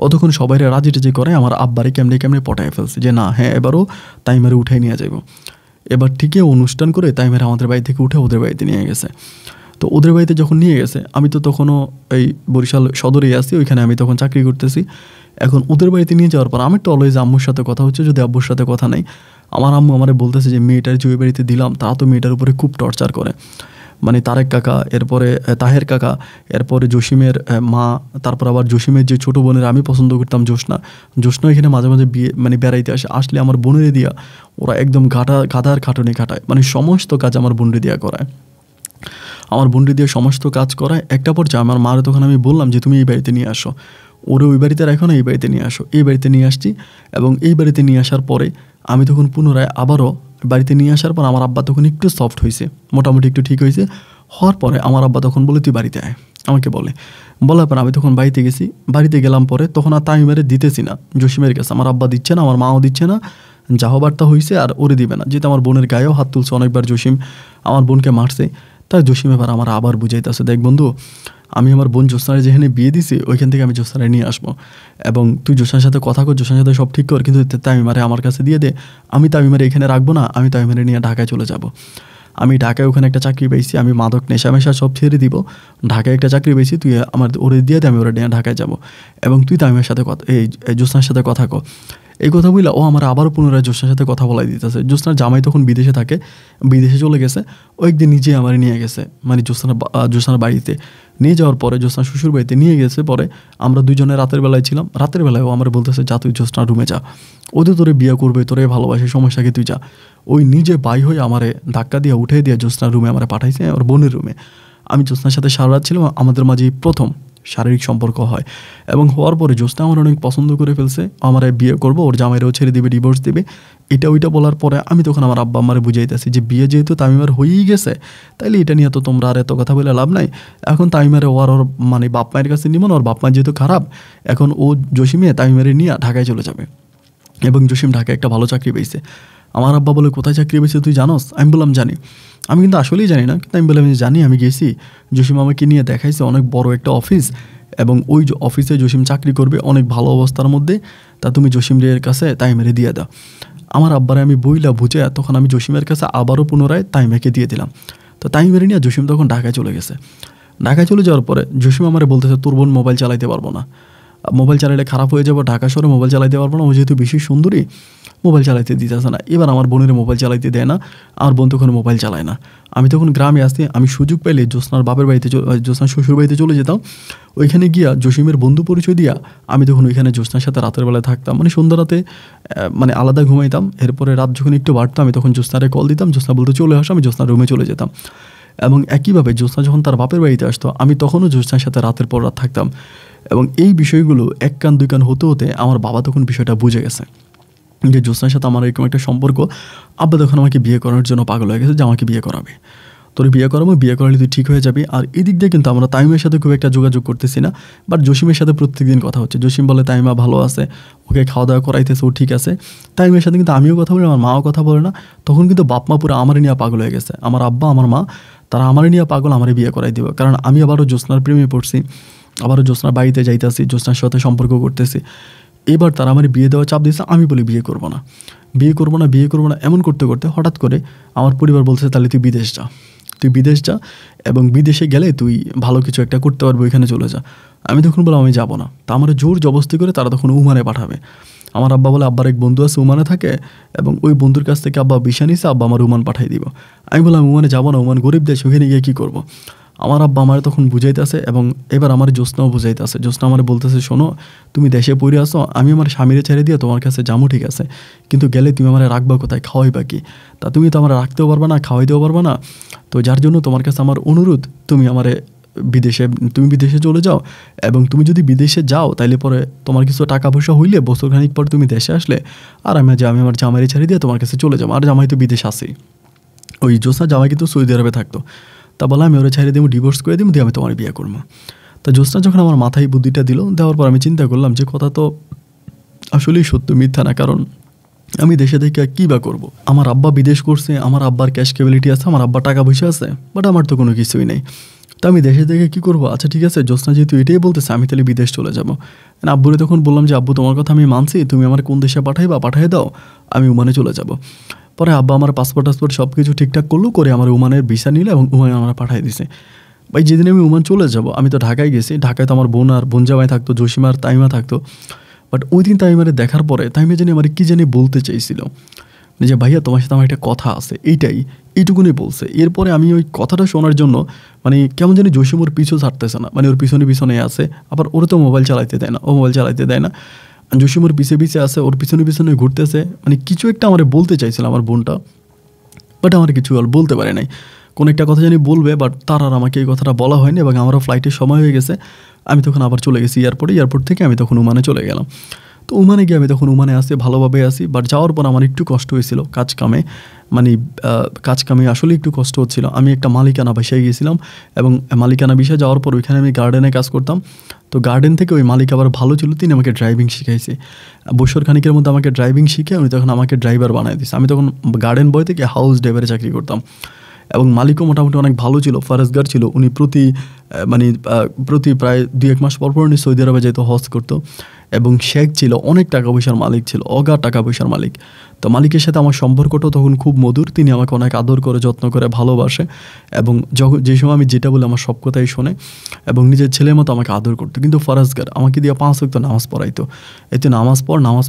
ও তখন সবাই রাজি টাজি করে আমার আব্বারে কেমনে পটায় ফেলছে যে না হ্যাঁ এবারও তাইমারে উঠাই নিয়ে যাইব। এবার ঠিকই অনুষ্ঠান করে তাইমারে আমাদের বাড়ি থেকে উঠে ওদের বাড়িতে নিয়ে গেছে। তো ওদের বাড়িতে যখন নিয়ে গেছে, আমি তো তখনও এই বরিশাল সদরেই আছি, ওইখানে আমি তখন চাকরি করতেছি। এখন ওদের বাড়িতে নিয়ে যাওয়ার পর আমার তো অলওয়েজ আম্মুর সাথে কথা হচ্ছে, যদি আব্বুর সাথে কথা নেই, আমার আম্মু আমারে বলতেছে যে মেয়েটার যে ওই বাড়িতে দিলাম তারা তো মেয়েটার উপরে খুব টর্চার করে, মানে তারেক কাকা, এরপরে তাহের কাকা, এরপরে জসিমের মা, তারপর আবার জসিমের যে ছোটো বোনের আমি পছন্দ করতাম জ্যোৎস্না এখানে মাঝে মাঝে বিয়ে মানে বেড়াইতে আসলে আমার বোনের দিয়া ওরা একদম গাধার খাটায়, মানে সমস্ত কাজ আমার বোনের দিয়া করায়। আমার বোনটি দিয়ে সমস্ত কাজ করায়। একটা পর্যায়ে আমার মারে তখন আমি বললাম যে তুমি এই বাড়িতে নিয়ে আসো, ওরে ওই বাড়িতে রাখো না, এই বাড়িতে নিয়ে আসো। এই বাড়িতে নিয়ে আসছি এবং এই বাড়িতে নিয়ে আসার পরে আমি তখন পুনরায় আবারও বাড়িতে নিয়ে আসার পর আমার আব্বা তখন একটু সফট হয়েছে, মোটামুটি একটু ঠিক হয়েছে। হওয়ার পরে আমার আব্বা তখন বলে তুই বাড়িতে আয়, আমাকে বলার পর আমি তখন বাড়িতে গেছি। বাড়িতে গেলাম পরে তখন আর তামিমেরে দিতেছি না, জসিমের কাছে। আমার আব্বা দিচ্ছে না, আমার মাও দিচ্ছে না, যা হবার তা হয়েছে আর ওরে দিবে না। যেহেতু আমার বোনের গায়েও হাত তুলছে অনেকবার, জসিম আমার বোনকে মারছে। তাই জসিম এবার আমার আবার বুঝাইতেছে, দেখ বন্ধু, আমি আমার বোন জ্যোৎস্নারে যেখানে বিয়ে দিছি ওইখান থেকে আমি জ্যোৎস্নারে নিয়ে আসবো এবং তুই জ্যোৎস্নার সাথে কথা কর, জ্যোৎস্নার সাথে সব ঠিক কর, কিন্তু তামিমারে আমার কাছে দিয়ে দে। আমি তামিমারে এখানে রাখবো না, আমি তামিমারে নিয়ে ঢাকায় চলে যাব। আমি ঢাকায় ওখানে একটা চাকরি পেয়েছি, আমি মাদক নেশা সব ছেড়ে দিব, ঢাকায় একটা চাকরি পেয়েছি, তুই আমার ওরে দিয়ে দে, আমি ওরা নিয়ে ঢাকায় যাব এবং তুই তামিমের সাথে কথা, এই জ্যোৎস্নার সাথে কথা কর। এই কথা বললে ও আমার আবারও পুনরায় জ্যোৎস্নার সাথে কথা বলাই দিতেছে। জ্যোৎস্নার জামাই তখন বিদেশে থাকে, বিদেশে চলে গেছে। ও একদিন নিজে আমার নিয়ে গেছে, মানে জ্যোৎস্নার বাড়িতে নিয়ে যাওয়ার পরে, জ্যোৎস্নার শ্বশুর বাড়িতে নিয়ে গেছে। পরে আমরা দুজনে রাতের বেলায় ছিলাম, রাতের বেলায় ও আমার বলতেছে যা তুই জ্যোৎস্নার রুমে যা, ওদের তোরে বিয়ে করবে, তোরে ভালোবাসে, সমস্যাকে তুই যা। ওই নিজে বাই হয়ে আমারে ধাক্কা দিয়ে উঠে দিয়ে জ্যোৎস্নার রুমে আমার পাঠাইছে, ওর বোনের রুমে। আমি জ্যোৎস্নার সাথে সারা রাত ছিলাম, আমাদের মাঝে প্রথম শারীরিক সম্পর্ক হয় এবং হওয়ার পরে জ্যোৎস্না আমার অনেক পছন্দ করে ফেলছে, আমার বিয়ে করবো, ওর জামাইরেও ছেড়ে দিবে, ডিভোর্স দেবে, এটা ওইটা বলার পরে আমি তখন আমার আব্বা আমারে বুঝাইতেছি যে বিয়ে যেহেতু তামিমার হয়েই গেছে, তাইলে এটা নিয়ে তো তোমরা আর এত কথা বলে লাভ নাই। এখন তামিমারে ওর মানে বাপ মায়ের কাছে নিব না, ওর বাপ মা যেহেতু খারাপ, এখন ও জসিমে তামিমারে নিয়ে ঢাকায় চলে যাবে এবং জসিম ঢাকায় একটা ভালো চাকরি পেয়েছে। আমার আব্বা বলে কোথায় চাকরি পেয়েছে তুই জানোস? আমি বললাম জানি। আমি কিন্তু আসলেই জানি না, কিন্তু আমি বললাম জানি, আমি গেছি, জসিম আমাকে নিয়ে দেখাইছে অনেক বড় একটা অফিস এবং ওই অফিসে জসিম চাকরি করবে অনেক ভালো অবস্থার মধ্যে, তা তুমি জসিমের কাছে তাইমেরে দিয়ে দাও। আমার আব্বারে আমি বইলা বুঝে তখন আমি জসিমের কাছে আবারও পুনরায় তাইমেকে দিয়ে দিলাম। তো তাইমেরে নিয়ে জসিম তখন ঢাকায় চলে গেছে। ঢাকায় চলে যাওয়ার পরে জসিম আমারে বলতেছে তোর বোন মোবাইল চালাইতে পারবো না, মোবাইল চালাইলে খারাপ হয়ে যাবো, ঢাকা শহরে মোবাইল চালাইতে পারবো না, ও যেহেতু বেশি সুন্দরী মোবাইল চালাইতে দিতেছে না। এবার আমার বোনের মোবাইল চালাইতে দেয় না, আমার বোন তখন মোবাইল চালায় না। আমি তখন গ্রামে আসতে, আমি সুযোগ পাইলে জ্যোৎস্নার বাপের বাড়িতে, জ্যোৎস্নার শ্বশুর বাড়িতে চলে যেতাম। ওইখানে গিয়া জসিমের বন্ধু পরিচয় দিয়া আমি তখন ওইখানে জ্যোৎস্নার সাথে রাতের বেলায় থাকতাম, মানে সন্ধ্যা রাতে মানে আলাদা ঘুমাইতাম। এরপরে রাত যখন একটু বাড়তো আমি তখন জ্যোৎস্নারে কল দিতাম, জ্যোৎস্না বলতে চলে আসো, আমি জ্যোৎস্নার রুমে চলে যেতাম। এবং একইভাবে জ্যোৎস্না যখন তার বাপের বাড়িতে আসতো আমি তখনও জ্যোৎস্নার সাথে রাতের পর রাত থাকতাম। এবং এই বিষয়গুলো এক কান দুই কান হতে হতে আমার বাবা তখন বিষয়টা বুঝে গেছে যে জ্যোৎস্নার সাথে আমার এরকম একটা সম্পর্ক। আব্বা তখন আমাকে বিয়ে করার জন্য পাগল হয়ে গেছে যে আমাকে বিয়ে করাবে, তোর বিয়ে করাবো, বিয়ে করালে তুই ঠিক হয়ে যাবি। আর এদিক দিয়ে কিন্তু আমরা তাইমের সাথে খুব একটা যোগাযোগ করতেছি না, বাট জসিমের সাথে প্রত্যেকদিন কথা হচ্ছে। জসিম বলে তাইমা ভালো আছে, ওকে খাওয়া দাওয়া করাইতেছে, ও ঠিক আছে। তাইমের সাথে কিন্তু আমিও কথা বলি, আমার মাও কথা বলে না। তখন কিন্তু বাপ মা পুরো আমারে নিয়ে পাগল হয়ে গেছে, আমার আব্বা আমার মা তারা আমারে নিয়ে পাগল, আমারে বিয়ে করাই দিব। কারণ আমি আবারও জ্যোৎস্নার প্রেমে পড়ছি, আবারও জ্যোৎস্নার বাড়িতে যাইতেছি, জ্যোৎস্নার সাথে সম্পর্ক করতেছি। এবার তারা আমার বিয়ে দেওয়া চাপ দিয়েছে, আমি বলি বিয়ে করবো না, বিয়ে করবো না, বিয়ে করবো না। এমন করতে করতে হঠাৎ করে আমার পরিবার বলছে তাহলে তুই বিদেশ যা, তুই বিদেশ যা এবং বিদেশে গেলে তুই ভালো কিছু একটা করতে পারবো, ওইখানে চলে যা। আমি তখন বললাম আমি যাবো না। তা আমার জোর জবস্তি করে তারা তখন উমানে পাঠাবে। আমার আব্বা বলে আব্বার এক বন্ধু আছে উমানে থাকে এবং ওই বন্ধুর কাছ থেকে আব্বা বিশা নিছে, আব্বা আমার উমান পাঠাই দিব। আমি বললাম উমানে যাবো না, উমান গরিব দেশ, ওখানে গিয়ে কী করবো। আমার আব্বা আমার তখন বুঝাইতেছে এবং এবার আমার জ্যোৎস্নাও বুঝাইতেছে। জ্যোৎস্না আমার বলতেছে শোনো, তুমি দেশে পড়ে আসো, আমি আমার স্বামীরে ছেড়ে দিয়ে তোমার কাছে যাবো, ঠিক আছে, কিন্তু গেলে তুমি আমার রাখবা কোথায়, খাওয়াইবা কি? তা তুমি তো আমার রাখতেও পারবা না, খাওয়াইতেও পারবা না। তো যার জন্য তোমার কাছে আমার অনুরোধ, তুমি বিদেশে চলে যাও এবং তুমি যদি বিদেশে যাও তাইলে পরে তোমার কিছু টাকা পয়সা হইলে বছরখানিক পর তুমি দেশে আসলে আর আমি আমার জামাইরে ছেড়ে দিয়ে তোমার কাছে চলে যাবো। আর জামাই তো বিদেশ আসেই, ওই জ্যোৎস্না জামাই কিন্তু সৌদি আরবে থাকতো। তা বলে আমি ওরা ছেড়ে দিব, ডিভোর্স করে দিব, দিয়ে আমি তোমার বিয়ে করবো। তা জ্যোৎস্না যখন আমার মাথায় বুদ্ধিটা দিল, দেওয়ার পর আমি চিন্তা করলাম যে কথা তো আসলেই সত্য, মিথ্যা না। কারণ আমি দেশে থেকে কী বা করবো? আমার আব্বা বিদেশ করছে, আমার আব্বার ক্যাশ ক্যাপাবিলিটি আছে, আমার আব্বার টাকা পয়সা আছে, বাট আমার তো কোনো কিছুই নেই। তা আমি দেশে থেকে কী করবো? আচ্ছা ঠিক আছে, জ্যোৎস্না যেহেতু এটাই বলতেছে, আমি তাহলে বিদেশ চলে যাবো। আব্বুরে তখন বললাম যে আব্বু তোমার কথা আমি মানছি, তুমি আমার কোন দেশে পাঠাই দাও, আমি ওমানে চলে যাব। পরে আব্বা আমার পাসপোর্ট সব কিছু ঠিকঠাক করলো, করে আমার ওমানের ভিসা নিলে এবং ওমানে আমার পাঠাই দিছে। ভাই যেদিন আমি ওমান চলে যাব, আমি তো ঢাকায় গেছি, ঢাকায় তো আমার বোন আর বোন জামাই থাকতো, জসিমা আর তাইমা থাকতো। বাট ওই দিন তাইমারে দেখার পরে তাইমা জানি আমার কী জানি বলতে চাইছিল যে ভাইয়া তোমার সাথে আমার একটা কথা আছে, এইটুকুনি বলছে। এরপরে আমি ওই কথাটা শোনার জন্য মানে কেমন জানি জসিম ওর পিছু ছাড়তেছে না, মানে ওর পিছনে আছে। আবার ওরা তো মোবাইল চালাইতে দেয় না, ও মোবাইল চালাইতে দেয় না। জসিম ওর পিছে আছে, ওর পিছনে ঘুরতেছে, মানে কিছু একটা আমার বলতে চাইছিল আমার বোনটা, বাট আমার কিছু বলতে পারে নাই। কোনো একটা কথা জানি বলবে, বাট তার আর আমাকে এই কথাটা বলা হয়নি এবং আমারও ফ্লাইটের সময় হয়ে গেছে। আমি তখন আবার চলে গেছি এয়ারপোর্ট থেকে আমি তখন ওমানে চলে গেলাম। তো ওমানে গিয়ে আমি তখন ওমানে আসি, ভালোভাবে আসি। বাট যাওয়ার পর আমার একটু কষ্ট হয়েছিল কাজ কামে আসলে একটু কষ্ট হচ্ছিল। আমি একটা মালিকানা বাসায় গিয়েছিলাম এবং মালিকানা বিষয়ে যাওয়ার পর ওইখানে আমি গার্ডেনে কাজ করতাম। তো গার্ডেন থেকে ওই মালিক আবার ভালো ছিল, তিনি আমাকে ড্রাইভিং শিখাইছে। বছর খানিকের মধ্যে আমাকে ড্রাইভিং শিখে উনি তখন আমাকে ড্রাইভার বানাই দিয়েছে। আমি তখন গার্ডেন বয় থেকে হাউস ড্রাইভারে চাকরি করতাম এবং মালিকও মোটামুটি অনেক ভালো ছিল, ফরেজগার ছিল। উনি প্রতি প্রায় 2-1 মাস পর উনি সৌদি আরবে যেত, হজ করতো এবং শেখ ছিল, অনেক টাকা পয়সার মালিক ছিল, অগাধ টাকা পয়সার মালিক। তো মালিকের সাথে আমার সম্পর্কটাও তখন খুব মধুর। তিনি আমাকে অনেক আদর করে, যত্ন করে, ভালোবাসে এবং যে সময় আমি যেটা বলি আমার সব কথাই শোনে এবং নিজের ছেলের মতো আমাকে আদর করতো। কিন্তু ফরেজগার আমাকে দিয়ে 5 ওয়াক্ত নামাজ পড়াইতো, এতে নামাজ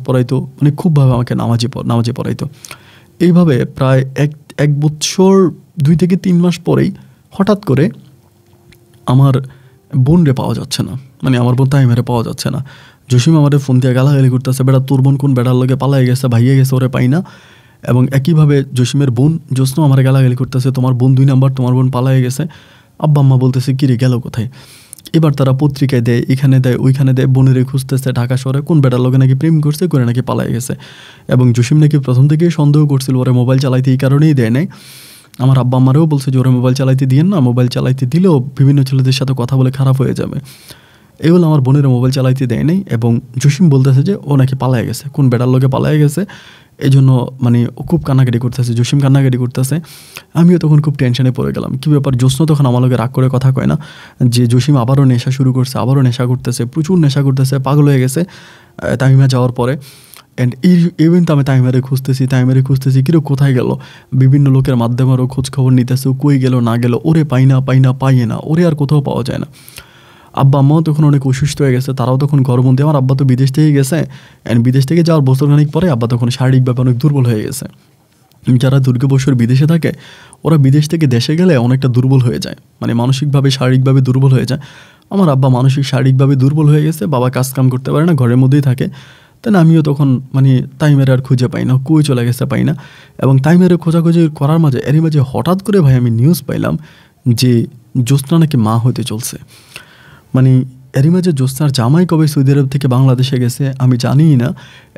পড়াইতো, মানে খুবভাবে আমাকে নামাজে পড়াইতো। এইভাবে প্রায় এক বছর 2 থেকে 3 মাস পরেই হঠাৎ করে আমার বোনরে পাওয়া যাচ্ছে না, মানে আমার বোন তাইমারে পাওয়া যাচ্ছে না। জসিম আমাদের ফোন দিয়ে গালাগালি করতেছে, বেটা তোর বোন কোন বেড়ার লগে পালাই গেছে, ভাইয়া গেছে, ওরে পাই না। এবং একইভাবে জসিমের বোন জোসনা আমার গালাগালি করতেছে, তোমার বোন 2 নাম্বার, তোমার বোন পালাই গেছে। আব্বা আম্মা বলতেছে কিরে গেল কোথায়। এবার তারা পত্রিকায় দেয়, এখানে দেয়, ওইখানে দেয়, বোনেরে খুঁজতেছে ঢাকা শহরে, কোন বেটার লগে নাকি প্রেম করছে, করে নাকি পালাই গেছে। এবং জসিম নাকি প্রথম থেকেই সন্দেহ করছিল ওরে মোবাইল চালাইতে, এই কারণেই দেয় নাই। আমার আব্বা আম্মারেও বলছে যে ওরা মোবাইল চালাইতে দিয়েন না, মোবাইল চালাইতে দিলেও বিভিন্ন ছেলেদের সাথে কথা বলে খারাপ হয়ে যাবে। এগুলো আমার বোনের মোবাইল চালাইতে দেয় নাই এবং জসিম বলতেছে যে ও নাকি পালায় গেছে, কোন বেটার লোকে পালায় গেছে। এই জন্য মানে ও খুব কান্নাকাটি করতেছে, জসিম কান্নাকাটি করতেছে। আমিও তখন খুব টেনশনে পড়ে গেলাম, কী ব্যাপার। জোসনা তখন আমার লোকে রাগ করে কথা কয় না যে জসিম আবারও নেশা শুরু করছে, আবারও নেশা করতেছে, প্রচুর নেশা করতেছে, পাগল হয়ে গেছে তামিমা যাওয়ার পরে। অ্যান্ড ইভেন তো আমি তাইমারে খুঁজতেছি কিরো কোথায় গেল, বিভিন্ন লোকের মাধ্যমে আরও খোঁজ খবর নিতেছে, কই গেল না গেল, ওরে পাই না, ওরে আর কোথাও পাওয়া যায় না। আব্বা আম্মাও তখন অনেক অসুস্থ হয়ে গেছে, তারাও তখন ঘরবন্দি। আমার আব্বা তো বিদেশ থেকে গেছে, অ্যান্ড বিদেশ থেকে যাওয়ার বছরখানিক পরে আব্বা তখন শারীরিকভাবে অনেক দুর্বল হয়ে গেছে। যারা বছর বিদেশে থাকে ওরা বিদেশ থেকে দেশে গেলে অনেকটা দুর্বল হয়ে যায়, মানে মানসিকভাবে শারীরিকভাবে দুর্বল হয়ে যায়। আমার আব্বা শারীরিকভাবে দুর্বল হয়ে গেছে, বাবা কাজকাম করতে পারে না, ঘরের মধ্যেই থাকে। তাই আমিও তখন মানে তাইমের আর খুঁজে পাই না, কই চলে গেছে পাই না। এবং তাইমের খোঁজাখুঁজি করার এরই মাঝে হঠাৎ করে ভাই আমি নিউজ পাইলাম যে জোসনা নাকি মা হতে চলছে। মানে এরই মাঝে জোসনার জামাই কবে সৌদি আরব থেকে বাংলাদেশে গেছে আমি জানিই না,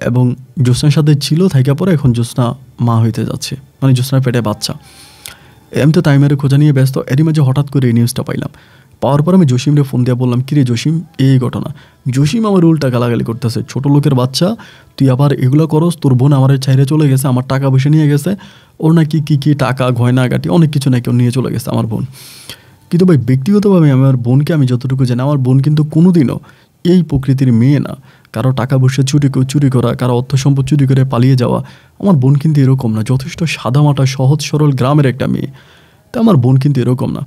এবং জোসনার সাথে ছিল থাকা পরে এখন জোসনা মা হইতে যাচ্ছে, মানে জোসনার পেটে বাচ্চা। আমি তো তাইমের খোঁজা নিয়ে ব্যস্ত, এরই মাঝে হঠাৎ করে এই নিউজটা পাওয়ার পর আমি জসিমরে ফোন দিয়ে বললাম, কিরে জসিম এই ঘটনা। জসিম আমার উল্টা গালাগালি করতেছে, ছোট লোকের বাচ্চা তুই আবার এগুলো করস, তোর বোন আমার ছাইরে চলে গেছে, আমার টাকা পয়সা নিয়ে গেছে, ওর নাকি কী টাকা গয়নাগাটি অনেক কিছু নাকি ওর নিয়ে চলে গেছে আমার বোন। কিন্তু ভাই ব্যক্তিগতভাবে আমার বোনকে আমি যতটুকু জানি, আমার বোন কিন্তু কোনোদিনও এই প্রকৃতির মেয়ে না। কারো টাকা পয়সা চুরি করা, কারো অর্থ সম্পদ চুরি করে পালিয়ে যাওয়া, আমার বোন কিন্তু এরকম না। যথেষ্ট সাদামাটা সহজ সরল গ্রামের একটা মেয়ে, তা আমার বোন কিন্তু এরকম না।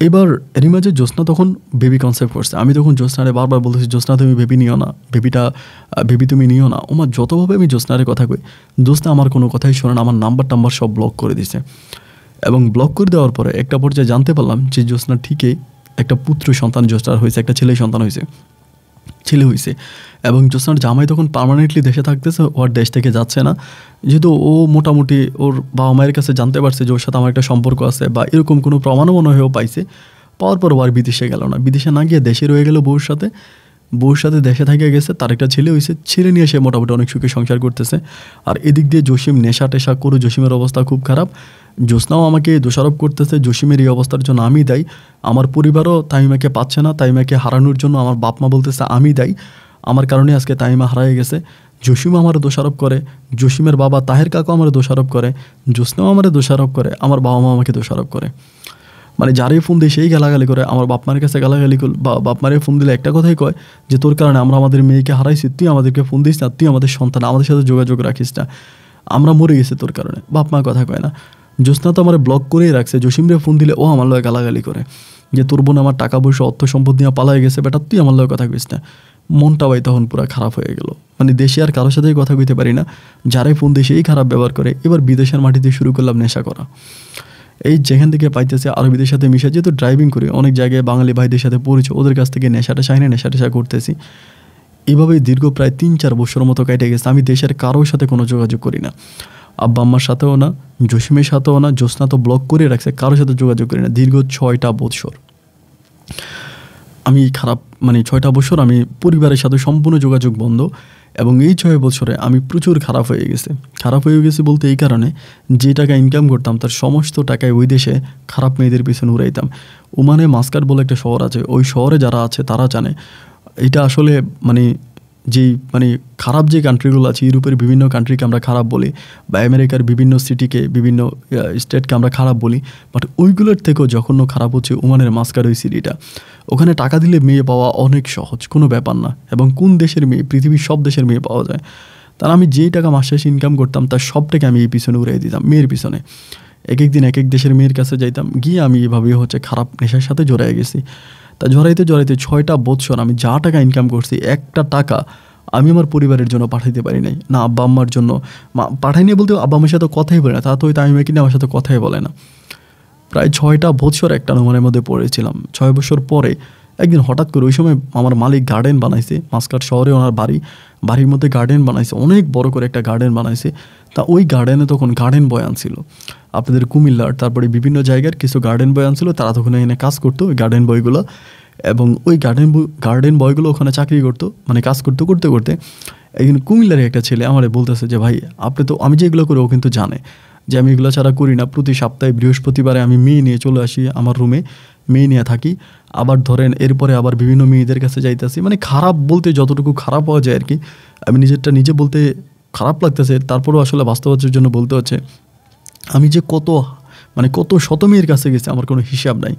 এবার এরই মাঝে জোসনা তখন বেবি কনসেপ্ট করছে। আমি তখন জোসনারে বারবার বলতেছি, জোসনা তুমি বেবি নিও না, বেবি তুমি নিও না। আমার যতভাবে আমি জোসনারে কথা কই, জোসনা আমার কোনো কথাই শোনে না, আমার নাম্বার সব ব্লক করে দিছে। এবং ব্লক করে দেওয়ার পরে একটা পর্যায়ে জানতে পারলাম যে জোসনা ঠিকই একটা পুত্র সন্তান জোসনার হয়েছে, একটা ছেলে হয়েছে। এবং জোসনার জামাই তখন পার্মানেন্টলি দেশে থাকতেছে, ওর দেশ থেকে যাচ্ছে না, যেহেতু ও মোটামুটি ওর বাবা মায়ের কাছে জানতে পারছে যে ওর সাথে আমার একটা সম্পর্ক আছে, বা এরকম কোনো প্রমাণও মনে হয়েও পাওয়ার পর ও আর বিদেশে গেল না, বিদেশে না গিয়ে দেশে রয়ে গেল বউর সাথে দেশে থেকে গেছে। তার একটা ছেলে হয়েছে, ছেলে নিয়ে সে মোটামুটি অনেক সুখে সংসার করতেছে। আর এদিক দিয়ে জসিম নেশা টেশা করে, জসিমের অবস্থা খুব খারাপ। জোসনাও আমাকে দোষারোপ করতেছে, জসিমের এই অবস্থার জন্য আমি দায়ী। আমার পরিবারও তাইমাকে পাচ্ছে না, তাইমাকে হারানোর জন্য আমার বাপ মা বলতেছে আমি দায়ী, আমার কারণে আজকে তাইমা হারাই গেছে। জসিম আমার দোষারোপ করে, জসিমের বাবা তাহের কাকু আমার দোষারোপ করে, জোসনাও আমার দোষারোপ করে, আমার বাবা মা আমাকে দোষারোপ করে। মানে যারই ফোন দিয়ে সেই গালাগালি করে, আমার বাপমার কাছে গালাগালি বা বাপমারে ফোন দিলে একটা কথাই কয় যে তোর কারণে আমরা আমাদের মেয়েকে হারাইছি, তুই আমাদেরকে ফোন দিস না, তুই আমাদের সন্তান, আমাদের সাথে যোগাযোগ রাখিস না, আমরা মরে গেছি তোর কারণে। বাপমা কথা কয় না। জোসনা তো আমার ব্লক করেই রাখছে, জসিমরে ফোন দিলে ও আমার লগে গালাগালি করে যে তোর বোন আমার টাকা পয়সা অর্থ সম্পদ নিয়ে পালাই গেছে, বেটা তুই আমার লগে কথা কইস না। মনটা ভাই তখন পুরো খারাপ হয়ে গেল। মানে দেশে আর কারোর সাথেই কথা কইতে পারি না, যারাই ফোন দিয়ে সেই খারাপ ব্যবহার করে। এবার বিদেশের মাটিতে শুরু করলাম নেশা করা। এই যেখান থেকে পাইতেছে আরবিদের সাথে মিশে, যেহেতু ড্রাইভিং করি অনেক জায়গায় বাঙালি ভাইদের সাথে পরিচয়, ওদের কাছ থেকে নেশা করতেছি। এভাবেই দীর্ঘ প্রায় 3-4 বছর মতো কেটে গেছে, আমি দেশের কারোর সাথে কোনো যোগাযোগ করি না। আব্বা আম্মার সাথেও না, জসিমের সাথেও না, জ্যোৎস্না তো ব্লক করে রাখছে, কারোর সাথে যোগাযোগ করি না দীর্ঘ 6টা বছর। আমি খারাপ, মানে 6টা বছর আমি পরিবারের সাথে সম্পূর্ণ যোগাযোগ বন্ধ। এবং এই 6 বছরে আমি প্রচুর খারাপ হয়ে গেছি বলতে এই কারণে, যে টাকা ইনকাম করতাম তার সমস্ত টাকায় ওই দেশে খারাপ মেয়েদের পিছনে উড়াইতাম। ওমানে মাস্কাট বলে একটা শহর আছে, ওই শহরে যারা আছে তারা জানে এটা আসলে মানে খারাপ যে কান্ট্রিগুলো আছে, ইউরোপের বিভিন্ন কান্ট্রিকে আমরা খারাপ বলি, বা আমেরিকার বিভিন্ন সিটিকে, বিভিন্ন স্টেটকে আমরা খারাপ বলি, বাট ওইগুলোর থেকেও জঘন্য খারাপ হচ্ছে ওমানের মাস্কাট ওই সিটিটা। ওখানে টাকা দিলে মেয়ে পাওয়া অনেক সহজ, কোনো ব্যাপার না। এবং কোন দেশের মেয়ে, পৃথিবীর সব দেশের মেয়ে পাওয়া যায়। তার আমি যেই টাকা মাস শেষে ইনকাম করতাম তার সব টাকা আমি এই পিছনে উড়াই দিতাম, মেয়ের পিছনে। এক দিন এক দেশের মেয়ের কাছে যাইতাম, গিয়ে আমি এভাবেই খারাপ নেশার সাথে জড়াই গেছি। তা জড়াইতে 6টা বছর আমি যা টাকা ইনকাম করছি, একটা টাকা আমি আমার পরিবারের জন্য পাঠাইতে পারি নাই, না আব্বা আম্মার জন্য। পাঠাইনি বলতে আব্বা আম্মার সাথে কথাই বলে না, তা তো আমি মেয়ে কিনে আমার সাথে কথাই বলে না। প্রায় 6টা বছর একটা অনুমানের মধ্যে পড়েছিলাম। 6 বছর পরে একদিন হঠাৎ করে, ওই সময় আমার মালিক গার্ডেন বানাইছে মাস্কাট শহরে, ওনার বাড়ির মধ্যে গার্ডেন বানাইছে, অনেক বড় করে একটা গার্ডেন বানাইছে। তা ওই গার্ডেনে তখন গার্ডেন বয় আনছিল আপনাদের কুমিল্লার, তারপরে বিভিন্ন জায়গার কিছু গার্ডেন বয় আনছিল, তারা তখন এখানে কাজ করতো, ওই গার্ডেন বয়গুলো। এবং ওই গার্ডেন বয়গুলো ওখানে চাকরি করতো, মানে কাজ করতে করতে একদিন কুমিল্লার একটা ছেলে আমারে বলতেছে যে ভাই আপনি তো, আমি যেগুলো করি ও কিন্তু জানে যে আমি এগুলো ছাড়া করি না। প্রতি সপ্তাহে বৃহস্পতিবারে আমি মেয়ে নিয়ে চলে আসি আমার রুমে, মেয়ে নিয়ে থাকি। আবার ধরেন এরপরে আবার বিভিন্ন মেয়েদের কাছে যাইতেছি, মানে খারাপ বলতে যতটুকু খারাপ হওয়া যায় আর কি। আমি নিজেরটা নিজে বলতে খারাপ লাগতেছে, তারপরেও আসলে বাস্তবতার জন্য বলতে হচ্ছে আমি যে কত শত মেয়ের কাছে গেছি আমার কোনো হিসাব নাই।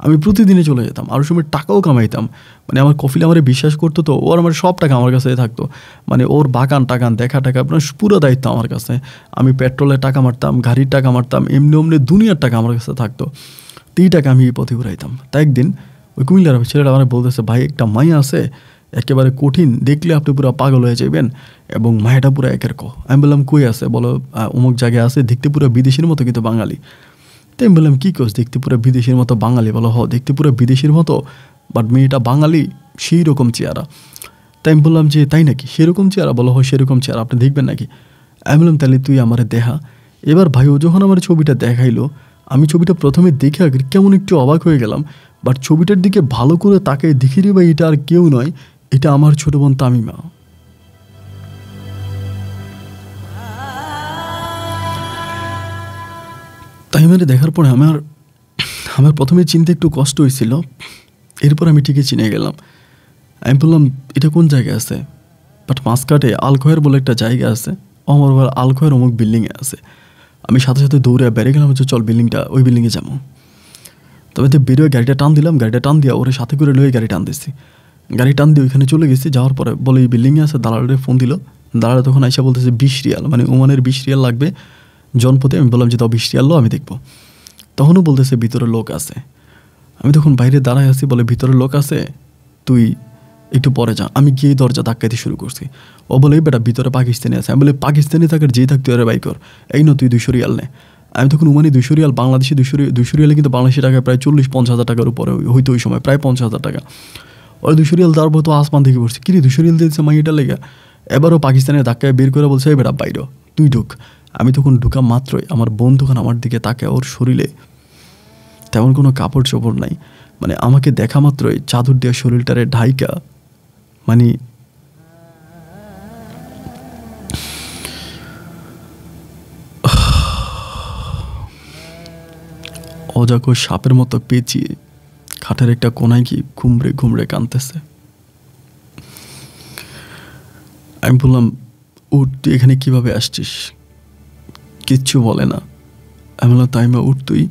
আমি প্রতিদিনে চলে যেতাম, আরও সময় টাকাও কামাইতাম। মানে আমার কফিল আমার বিশ্বাস করতো, তো ওর আমার সব টাকা আমার কাছে থাকতো। মানে ওর বাগান টাগান দেখা টাকা আপনার পুরো দায়িত্ব আমার কাছে। আমি পেট্রোলের টাকা মারতাম, গাড়ির টাকা মারতাম, এমনি দুনিয়ার টাকা আমার কাছে থাকতো। এই টাকা আমি এই পথে ঘুরাইতাম। তাই একদিন ওই কুমিল্লার ছেলেটা আমার বলতেছে ভাই একটা মাইয়া আছে একেবারে কঠিন, দেখলে আপনি পুরো পাগল হয়ে যাবেন, এবং মায়াটা পুরো একের ক। আমি বললাম কই আছে, বলো অমুক জায়গায় আছে, দেখতে পুরো বিদেশির মতো কিন্তু বাঙালি। তাই আমি বললাম কী কোস, দেখতে পুরো বিদেশির মতো বাঙালি? বলো দেখতে পুরো বিদেশির মতো, বাট মেয়েটা বাঙালি, সেই রকম চেহারা। তাই আমি বললাম যে তাই নাকি, সেরকম চেহারা? বলো সেরকম চেহারা, আপনি দেখবেন নাকি? আমি বললাম তাহলে তুই আমারে দেখা। এবার ভাই ও যখন আমার ছবিটা দেখাইলো, আমি ছবিটা প্রথমে দেখে কেমন একটু অবাক হয়ে গেলাম, বাট ছবিটার দিকে ভালো করে তাকে দেখি রে ভাই, এটা আর কেউ নয়, এটা আমার ছোট বোন তামিমা। তামিমারে দেখার পরে আমার প্রথমে চিনতে একটু কষ্ট হয়েছিল, এরপর আমি ঠিকই চিনে গেলাম। আমি বললাম এটা কোন জায়গায় আছে? বাট মাসকাটে আলখয়ের বলে একটা জায়গা আছে, আমার আলখয়ের অমুক বিল্ডিংয়ে আছে। আমি সাথে সাথে দৌড়ে বেড়ে গেলাম, হচ্ছে চল ওই বিল্ডিংয়ে যাবো। তবে তো বেরোয় গাড়িটা টান দিলাম, গাড়িটা টান দিয়া ওরে সাথে করে লয়ে গাড়ি টান দিচ্ছি। গাড়ি টান দিয়ে ওইখানে চলে গেছি। যাওয়ার পরে বলে এই বিল্ডিংয়ে আছে, দালালের ফোন দিল। দালাল তখন আইসা বলতেছে 20 রিয়াল, মানে ওমানের 20 রিয়াল লাগবে জনপথে। আমি বললাম যে তাও 20 রিয়াল লো, আমি দেখবো। তখনও বলতেছে ভিতরে লোক আছে। আমি তখন বাইরে দাঁড়ায় আছি, বলে ভিতরে লোক আছে, তুই একটু পরে যা। আমি গিয়ে দরজা ধাক্কাইতে শুরু করছি। ও বলে বেটা ভিতরে পাকিস্তানি আছে। আমি বলে পাকিস্তানি থাকার যেই থাকতে ওরে বাই কর, এই না তুই 200 রিয়াল নে। আমি তখন ওমানি 200 রিয়াল, বাংলাদেশি 200 রিয়ালে কিন্তু বাংলাদেশি টাকায় প্রায় 40-50 হাজার টাকার উপরে হইতো ওই সময়, প্রায় 50 হাজার টাকা। ওর 200 রিয়াল তারপর তো আসমান থেকে পড়ছে, কিরে 200 রিয়াল দিয়েছে মাইয়াটা লেগে। এবারও পাকিস্তানের ধাক্কায় বের করে বলছে এই বেটা বাইর, তুই ঢুক। আমি তখন ঢুকা মাত্রই আমার বোন তখন আমার দিকে তাকায়, ওর শরীরে তেমন কোনো কাপড় চোপড় নাই, মানে আমাকে দেখা মাত্রই চাদর দেওয়া শরীরটারে ঢাইকা, মানে অজাগো সাপের মতো পেঁচিয়ে খাটের একটা কোনায় কি ঘুমড়ে কাঁদতেছে। আমি বললাম উঠ, তুই এখানে কীভাবে আসছিস? কিচ্ছু বলে না। আমি বললাম তাইমা উঠ, তুই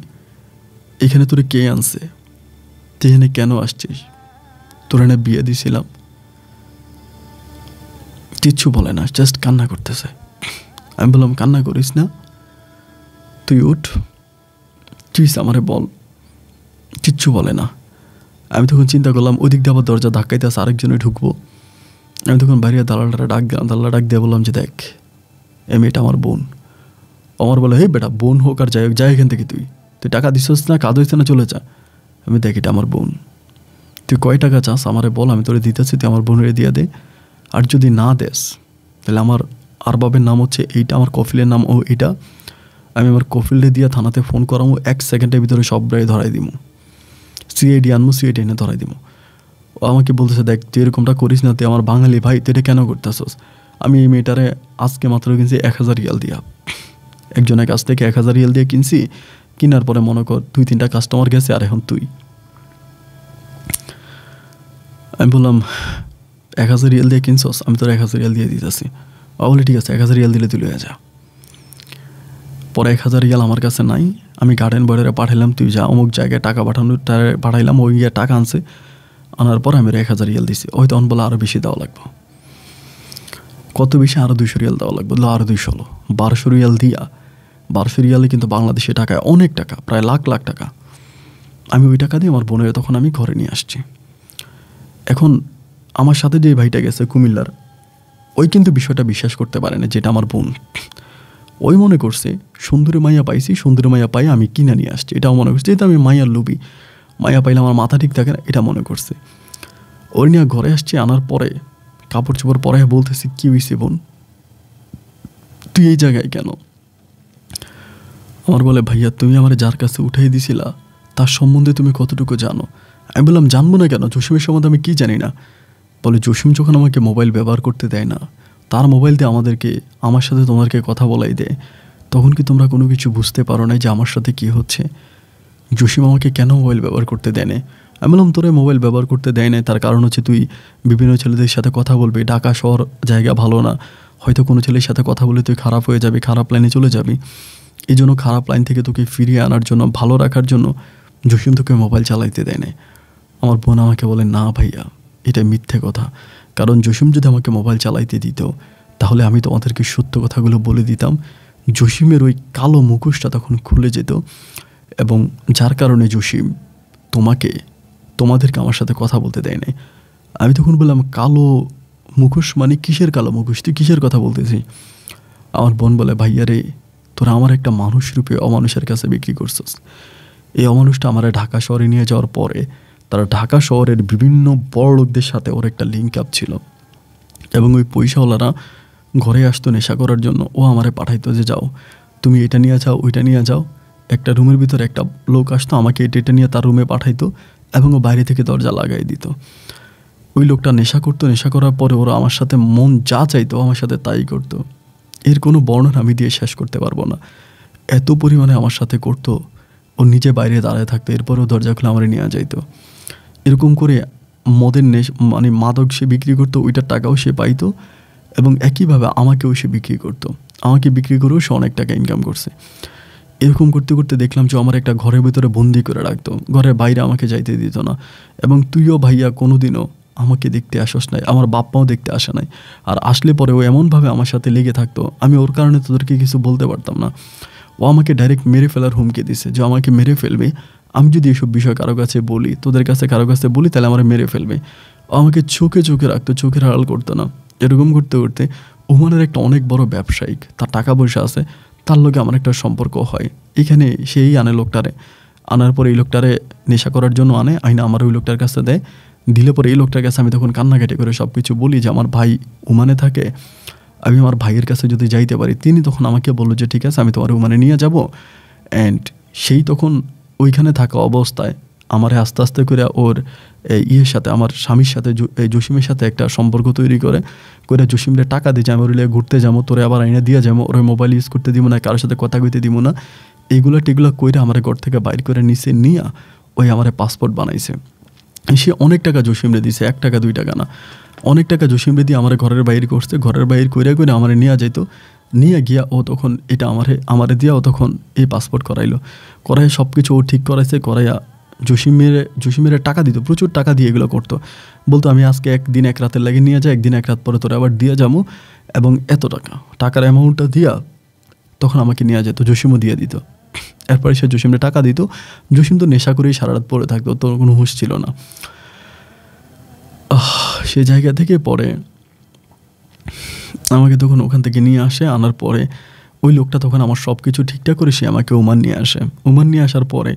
এখানে তোরে কে আনছে? তুই এখানে কেন আসছিস? তোর এনে বিয়ে দিয়েছিলাম। কিচ্ছু বলে না, জাস্ট কান্না করতেছে। আমি বললাম কান্না করিস না, তুই উঠ, তুই আমারে বল। কিচ্ছু বলে না। আমি তখন চিন্তা করলাম ওই দিক দিয়ে আবার দরজা ধাক্কাইতে আসে, আরেকজনে ঢুকবো। আমি তখন বাইরে দালালটা ডাক দিলাম, দালাল ডাক দিয়ে বললাম যে দেখ এ মেয়েটা আমার বোন। আমার বলে হে বেটা বোন হোক আর যাই হোক, যাই এখান থেকে, তুই টাকা দিছিস না, কাজ হইছে না, চলে যা। আমি দেখ এটা আমার বোন, তুই কয় টাকা চাস আমারে বল, আমি তোরে দিতেছি, তুই আমার বোনের দিয়ে দে। আর যদি না দেস তাহলে আরবাবের নাম হচ্ছে এইটা, আমার কফিলের নাম ও এটা, আমি আমার কফিলে দিয়ে থানাতে ফোন করামো, 1 সেকেন্ডের ভিতরে সব রায় ধরাই দিব, সিআইডি আনবো, সিআইডি এনে ধরাই দিব। ও আমাকে বলতেছে, দেখ তুই এরকমটা করিস না, তুই আমার বাঙালি ভাই, তুই এটা কেন করতেছস? আমি এই মেয়েটারে আজকে মাত্র কিনছি 1000 রিয়াল দিয়া, একজনের কাছ থেকে 1000 রিয়াল দিয়ে কিনছি। কেনার পরে মনে কর 2-3টা কাস্টমার গেছে, আর এখন তুই। আমি বললাম 1000 রিয়াল দিয়ে কিনছস, আমি তোর 1000 রিয়াল দিয়ে দিতেছি। বলে ঠিক আছে 1000 রিয়াল দিলে তুই লয়ে যা। পরে 1000 রিয়াল আমার কাছে নাই, আমি গার্ডেন বয়রে পাঠাইলাম, তুই যা অমুক জায়গায় টাকা পাঠাইলাম, ওই গিয়ে টাকা আনছে, আনার পর আমি 1000 রিয়াল দিছি। ওই তখন বলে আরও বেশি দেওয়া লাগবে। কত বেশি? আরও 200 রিয়াল দেওয়া লাগবে। আরও 200 হলো 1200 রিয়াল দিয়া। 1200 রিয়ালে কিন্তু বাংলাদেশি টাকায় অনেক টাকা, প্রায় লাখ লাখ টাকা। আমি ওই টাকা দিয়ে আমার বোনের তখন আমি ঘরে নিয়ে আসছি। এখন আমার সাথে যে ভাইটা গেছে কুমিল্লার, ওই কিন্তু বিষয়টা বিশ্বাস করতে পারে না যেটা আমার বোন। ওই মনে করছে সুন্দরী মাইয়া পাইছি, সুন্দরী মাইয়া পাই আমি কিনে নিয়ে আসছি, এটাও মনে করছে। যেহেতু আমি মাইয়ার লুবি, মাইয়া পাইলে আমার মাথা ঠিক থাকে না, এটা মনে করছে। ওই নিয়ে ঘরে আসছি, আনার পরে কাপড় চোপড় পরে বলতেছি, কী হয়েছে বোন, তুই এই জায়গায় কেন? আমার বলে, ভাইয়া তুমি আমার যার কাছে উঠাই দিছিলা তার সম্বন্ধে তুমি কতটুকু জানো? আমি বললাম, জানবো না কেন, জসিমের সম্বন্ধে আমি কি জানি না। বলে, জসিম যখন আমাকে মোবাইল ব্যবহার করতে দেয় না, তার মোবাইল দিয়ে আমার সাথে তোমাদেরকে কথা বলাই দেয়, তখন কি তোমরা কোনো কিছু বুঝতে পারো না যে আমার সাথে কি হচ্ছে? জসিম আমাকে কেন মোবাইল ব্যবহার করতে দেয় না? আমি বললাম, তোরে মোবাইল ব্যবহার করতে দেয় না তার কারণ হচ্ছে তুই বিভিন্ন ছেলেদের সাথে কথা বলবি, ঢাকা শহর জায়গা ভালো না, হয়তো কোনো ছেলের সাথে কথা বলে তুই খারাপ হয়ে যাবি, খারাপ লাইনে চলে যাবি। এই জন্য খারাপ লাইন থেকে তোকে ফিরিয়ে আনার জন্য, ভালো রাখার জন্য জসিম তোকে মোবাইল চালাইতে দেয় না। আমার বোন আমাকে বলে, না ভাইয়া এটা মিথ্যে কথা, কারণ জসিম যদি আমাকে মোবাইল চালাইতে দিত তাহলে আমি তোমাদেরকে সত্য কথাগুলো বলে দিতাম। জসিমের ওই কালো মুখোশটা তখন খুলে যেত, এবং যার কারণে জসিম তোমাদেরকে আমার সাথে কথা বলতে দেয় নাই। আমি তখন বললাম, কালো মুখোশ মানে কিসের কালো মুখোশ, তুই কিসের কথা বলতেছি? আমার বোন বলে, ভাইয়া রে, তোরা আমার একটা মানুষ রূপে অমানুষের কাছে বিক্রি করছিস। এই অমানুষটা আমার ঢাকা শহরে নিয়ে যাওয়ার পরে তারা ঢাকা শহরের বিভিন্ন বড় লোকদের সাথে ওর একটা লিঙ্ক আপ ছিল, এবং ওই পয়সাওয়ালারা ঘরে আসতো নেশা করার জন্য। ও আমারে পাঠাইতো যে যাও তুমি এটা নিয়ে যাও, ওইটা নিয়ে যাও। একটা রুমের ভিতরে একটা লোক আসতো, আমাকে এটা নিয়ে তার রুমে পাঠাইতো, এবং ও বাইরে থেকে দরজা লাগাই দিত। ওই লোকটা নেশা করতো, নেশা করার পরে ওরা আমার সাথে মন যা চাইতো আমার সাথে তাই করতো। এর কোনো বর্ণনা আমি দিয়ে শেষ করতে পারবো না, এত পরিমাণে আমার সাথে করতো। ও নিজে বাইরে দাঁড়ায় থাকতো, এরপরেও দরজা খুলে আমার নিয়ে যাইতো। এরকম করে মদের মানে মাদক সে বিক্রি করতো, ওইটার টাকাও সে পাইতো, এবং একইভাবে আমাকেও সে বিক্রি করতো। আমাকে বিক্রি করেও সে অনেক টাকা ইনকাম করছে। এরকম করতে করতে দেখলাম যে আমার একটা ঘরের ভিতরে বন্দি করে রাখতো, ঘরের বাইরে আমাকে যাইতে দিত না। এবং তুইও ভাইয়া কোনোদিনও আমাকে দেখতে আসস নাই, আমার বাপ্পাও দেখতে আসে নাই, আর আসলে পরে ও এমনভাবে আমার সাথে লেগে থাকতো, আমি ওর কারণে তোদেরকে কিছু বলতে পারতাম না। ও আমাকে ডাইরেক্ট মেরে ফেলার হুমকি দিছে যে আমাকে মেরে ফেলবে, আমি যদি এসব বিষয় কারো কাছে বলি, তোদের কাছে কারো কাছে বলি, তাহলে আমার মেরে ফেলবে। ও আমাকে চোখে চোখে রাখতো, চোখের আড়াল করতো না। এরকম করতে করতে ওমানের একটা অনেক বড় ব্যবসায়িক, তার টাকা পয়সা আছে, তার লগে আমার একটা সম্পর্ক হয়। এখানে সেই আনে লোকটারে, আনার পরে এই লোকটারে নেশা করার জন্য আইনা আমার ওই লোকটার কাছে দেয়। দিলে পরে এই লোকটার কাছে আমি তখন কান্নাকাটি করে সব কিছু বলি যে আমার ভাই ওমানে থাকে, আমি আমার ভাইয়ের কাছে যদি যাইতে পারি। তিনি তখন আমাকে বললো যে ঠিক আছে, আমি তোমার ওমানে নিয়ে যাব। অ্যান্ড সেই তখন ওইখানে থাকা অবস্থায় আমারে আস্তে আস্তে করে ওর ইয়ের সাথে, আমার স্বামীর সাথে, জসিমের সাথে একটা সম্পর্ক তৈরি করে জসিমরে টাকা দিয়ে আমি ওর ঘুরতে যাবো, তোরে আবার আইনে দিয়ে যাবো, ওর মোবাইল ইউজ করতে দিব না, কারোর সাথে কথা কইতে দিব না, এইগুলো টেগুলো কইরা আমার ঘর থেকে বাইর করে নিছে, নিয়ে ওই আমার পাসপোর্ট বানাইছে। সে অনেক টাকা জসিমরে দিছে, 1 টাকা 2 টাকা না, অনেক টাকা জসিমরে দিয়ে আমার ঘরের বাইরে করছে। ঘরের বাইরে কইরা আমার নিয়ে যাইতো, নিয়ে গিয়া ও তখন এটা আমারে দিয়া ও তখন এই পাসপোর্ট করাই সব কিছু ও ঠিক করাইছে। করাইয়া জসিমের টাকা দিত, প্রচুর টাকা দিয়ে এগুলো করতো। বলতো আমি আজকে 1 দিন 1 রাতের লাগে নিয়ে যাই, 1 দিন 1 রাত পরে তোরে আবার দিয়ে যাবো, এবং এত টাকার অ্যামাউন্টটা দিয়া তখন আমাকে নিয়ে যেত, জসিমও দিয়ে দিত। এরপরে সে জসিমরে টাকা দিত। জসিম তো নেশা করেই সারা রাত পড়ে থাকতো, তোর কোনো হুঁশ ছিল না। সে জায়গা থেকে পরে আমাকে তখন ওখান থেকে নিয়ে আসে। আনার পরে ওই লোকটা তখন আমার সব কিছু ঠিকঠাক করে সে আমাকে ওমান নিয়ে আসে। ওমান নিয়ে আসার পরে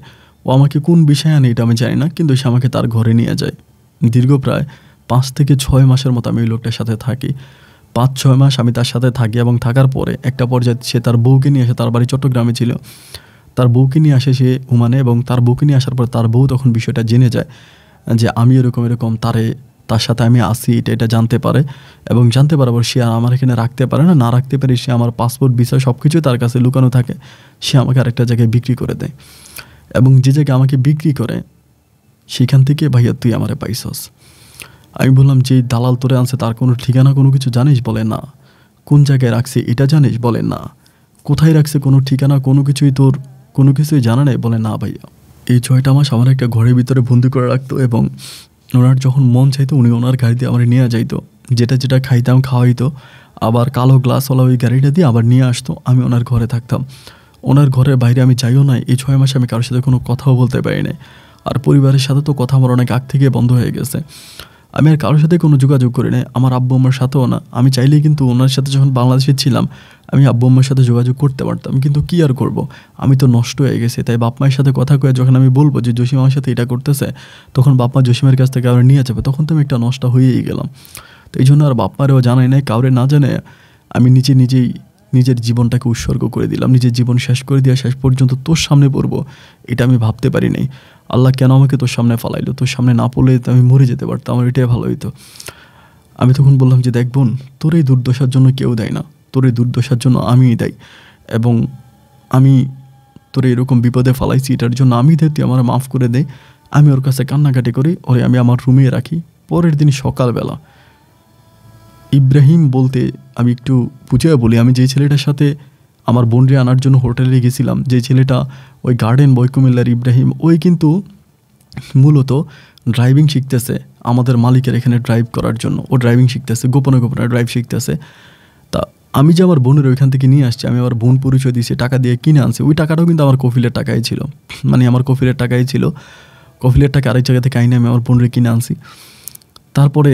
ও আমাকে কোন বিষয়ে আনে এটা আমি জানি না, কিন্তু সে আমাকে তার ঘরে নিয়ে যায়। দীর্ঘ প্রায় 5 থেকে 6 মাসের মতো আমি ওই লোকটার সাথে থাকি। 5-6 মাস আমি তার সাথে থাকি এবং থাকার পরে একটা পর্যায়ে সে তার বউকে নিয়ে আসে। তার বাড়ি চট্টগ্রামে ছিল। তার বউকে নিয়ে আসে সে ওমানে, এবং তার বউকে নিয়ে আসার পর তার বউ তখন বিষয়টা জেনে যায় যে আমি এরকম তার সাথে আমি আসি, এটা জানতে পারে। এবং জানতে পারার পর সে আমার এখানে রাখতে পারে না, না রাখতে পারে সে আমার পাসপোর্ট ভিসা সব কিছুই তার কাছে লুকানো থাকে। সে আমাকে আরেকটা জায়গায় বিক্রি করে দেয়, এবং যে জায়গায় আমাকে বিক্রি করে সেখান থেকে ভাইয়া তুই আমারে পাইছস। আমি বললাম যে দালাল তোরে আনছে তার কোনো ঠিকানা কোনো কিছু জানিস? বলে না। কোন জায়গায় রাখছে এটা জানিস? বলে না। কোথায় রাখছে কোনো ঠিকানা কোনো কিছুই তোর কোনো কিছুই জানা নেই? বলে না ভাইয়া। এই 6টা মাস আমার একটা ঘরের ভিতরে বন্দি করে রাখতো, এবং ওনার যখন মন চাইতো উনি ওনার গাড়ি দিয়ে আমার নিয়ে যাইতো, যেটা খাইতাম খাওয়াইতো, আবার কালো গ্লাসওয়ালা ওই গাড়িটা দিয়ে আবার নিয়ে আসতো। আমি ওনার ঘরে থাকতাম, ওনার ঘরের বাইরে আমি যাইও নাই। এই 6 মাসে আমি কারোর সাথে কোনো কথাও বলতে পারি নাই। আর পরিবারের সাথে তো কথা আমার অনেক আগ থেকে বন্ধ হয়ে গেছে। আমি আর কারোর সাথে কোনো যোগাযোগ করি নাই, আমার আব্বু আম্মার সাথেও না। আমি চাইলেই কিন্তু ওনার সাথে যখন বাংলাদেশে ছিলাম আমি আব্বু আম্মার সাথে যোগাযোগ করতে পারতাম, কিন্তু কী আর করব, আমি তো নষ্ট হয়ে গেছি। তাই বাপ মায়ের সাথে কথা কয়ে যখন আমি বলবো যে জসিম আমার সাথে এটা করতেছে, তখন বাপ মা জসিমের কাছ থেকে আবার নিয়ে যাবে, তখন তো আমি একটা নষ্ট হয়েই গেলাম। তো এই জন্য আর বাপ মারেও জানাই নাই, কাউরে না জানে আমি নিজেই নিজের জীবনটাকে উৎসর্গ করে দিলাম। নিজের জীবন শেষ করে দিয়ে শেষ পর্যন্ত তোর সামনে পড়বো এটা আমি ভাবতে পারি নাই। আল্লাহ কেন আমাকে তোর সামনে ফালাইলো? তোর সামনে না পড়লে তো আমি মরে যেতে পারতাম, আমার এটাই ভালো হইতো। আমি তখন বললাম যে দেখ বোন, তোর এই দুর্দশার জন্য কেউ দেয় না, তোর এই দুর্দশার জন্য আমিই দায়ী, এবং আমি তোর এরকম বিপদে ফালাইছি এটার জন্য আমি দেয়, তুই আমার মাফ করে দে। আমি ওর কাছে কান্নাকাটি করি, ওরে আমি আমার রুমে রাখি। পরের দিন সকালবেলা ইব্রাহিম বলতে আমি একটু বুঝিয়ে বলি, আমি যেই ছেলেটার সাথে আমার বোনরে আনার জন্য হোটেলে গেছিলাম, যে ছেলেটা ওই গার্ডেন বয় কুমিল্লার ইব্রাহিম, ওই কিন্তু মূলত ড্রাইভিং শিখতেছে আমাদের মালিকের এখানে ড্রাইভ করার জন্য। ও ড্রাইভিং শিখতেছে, গোপনে ড্রাইভ শিখতেছে। তা আমি যে আমার বোনের ওইখান থেকে নিয়ে আসছি, আমি আমার বোন পরিচয় দিয়েছি, টাকা দিয়ে কিনে আনছি। ওই টাকাটাও কিন্তু আমার কফিলের টাকাই ছিল, মানে আমার কফিলের টাকাই ছিল। কফিলের টাকা আরেক জায়গা থেকে আইনে আমি আমার বোনরে কিনে আনছি। তারপরে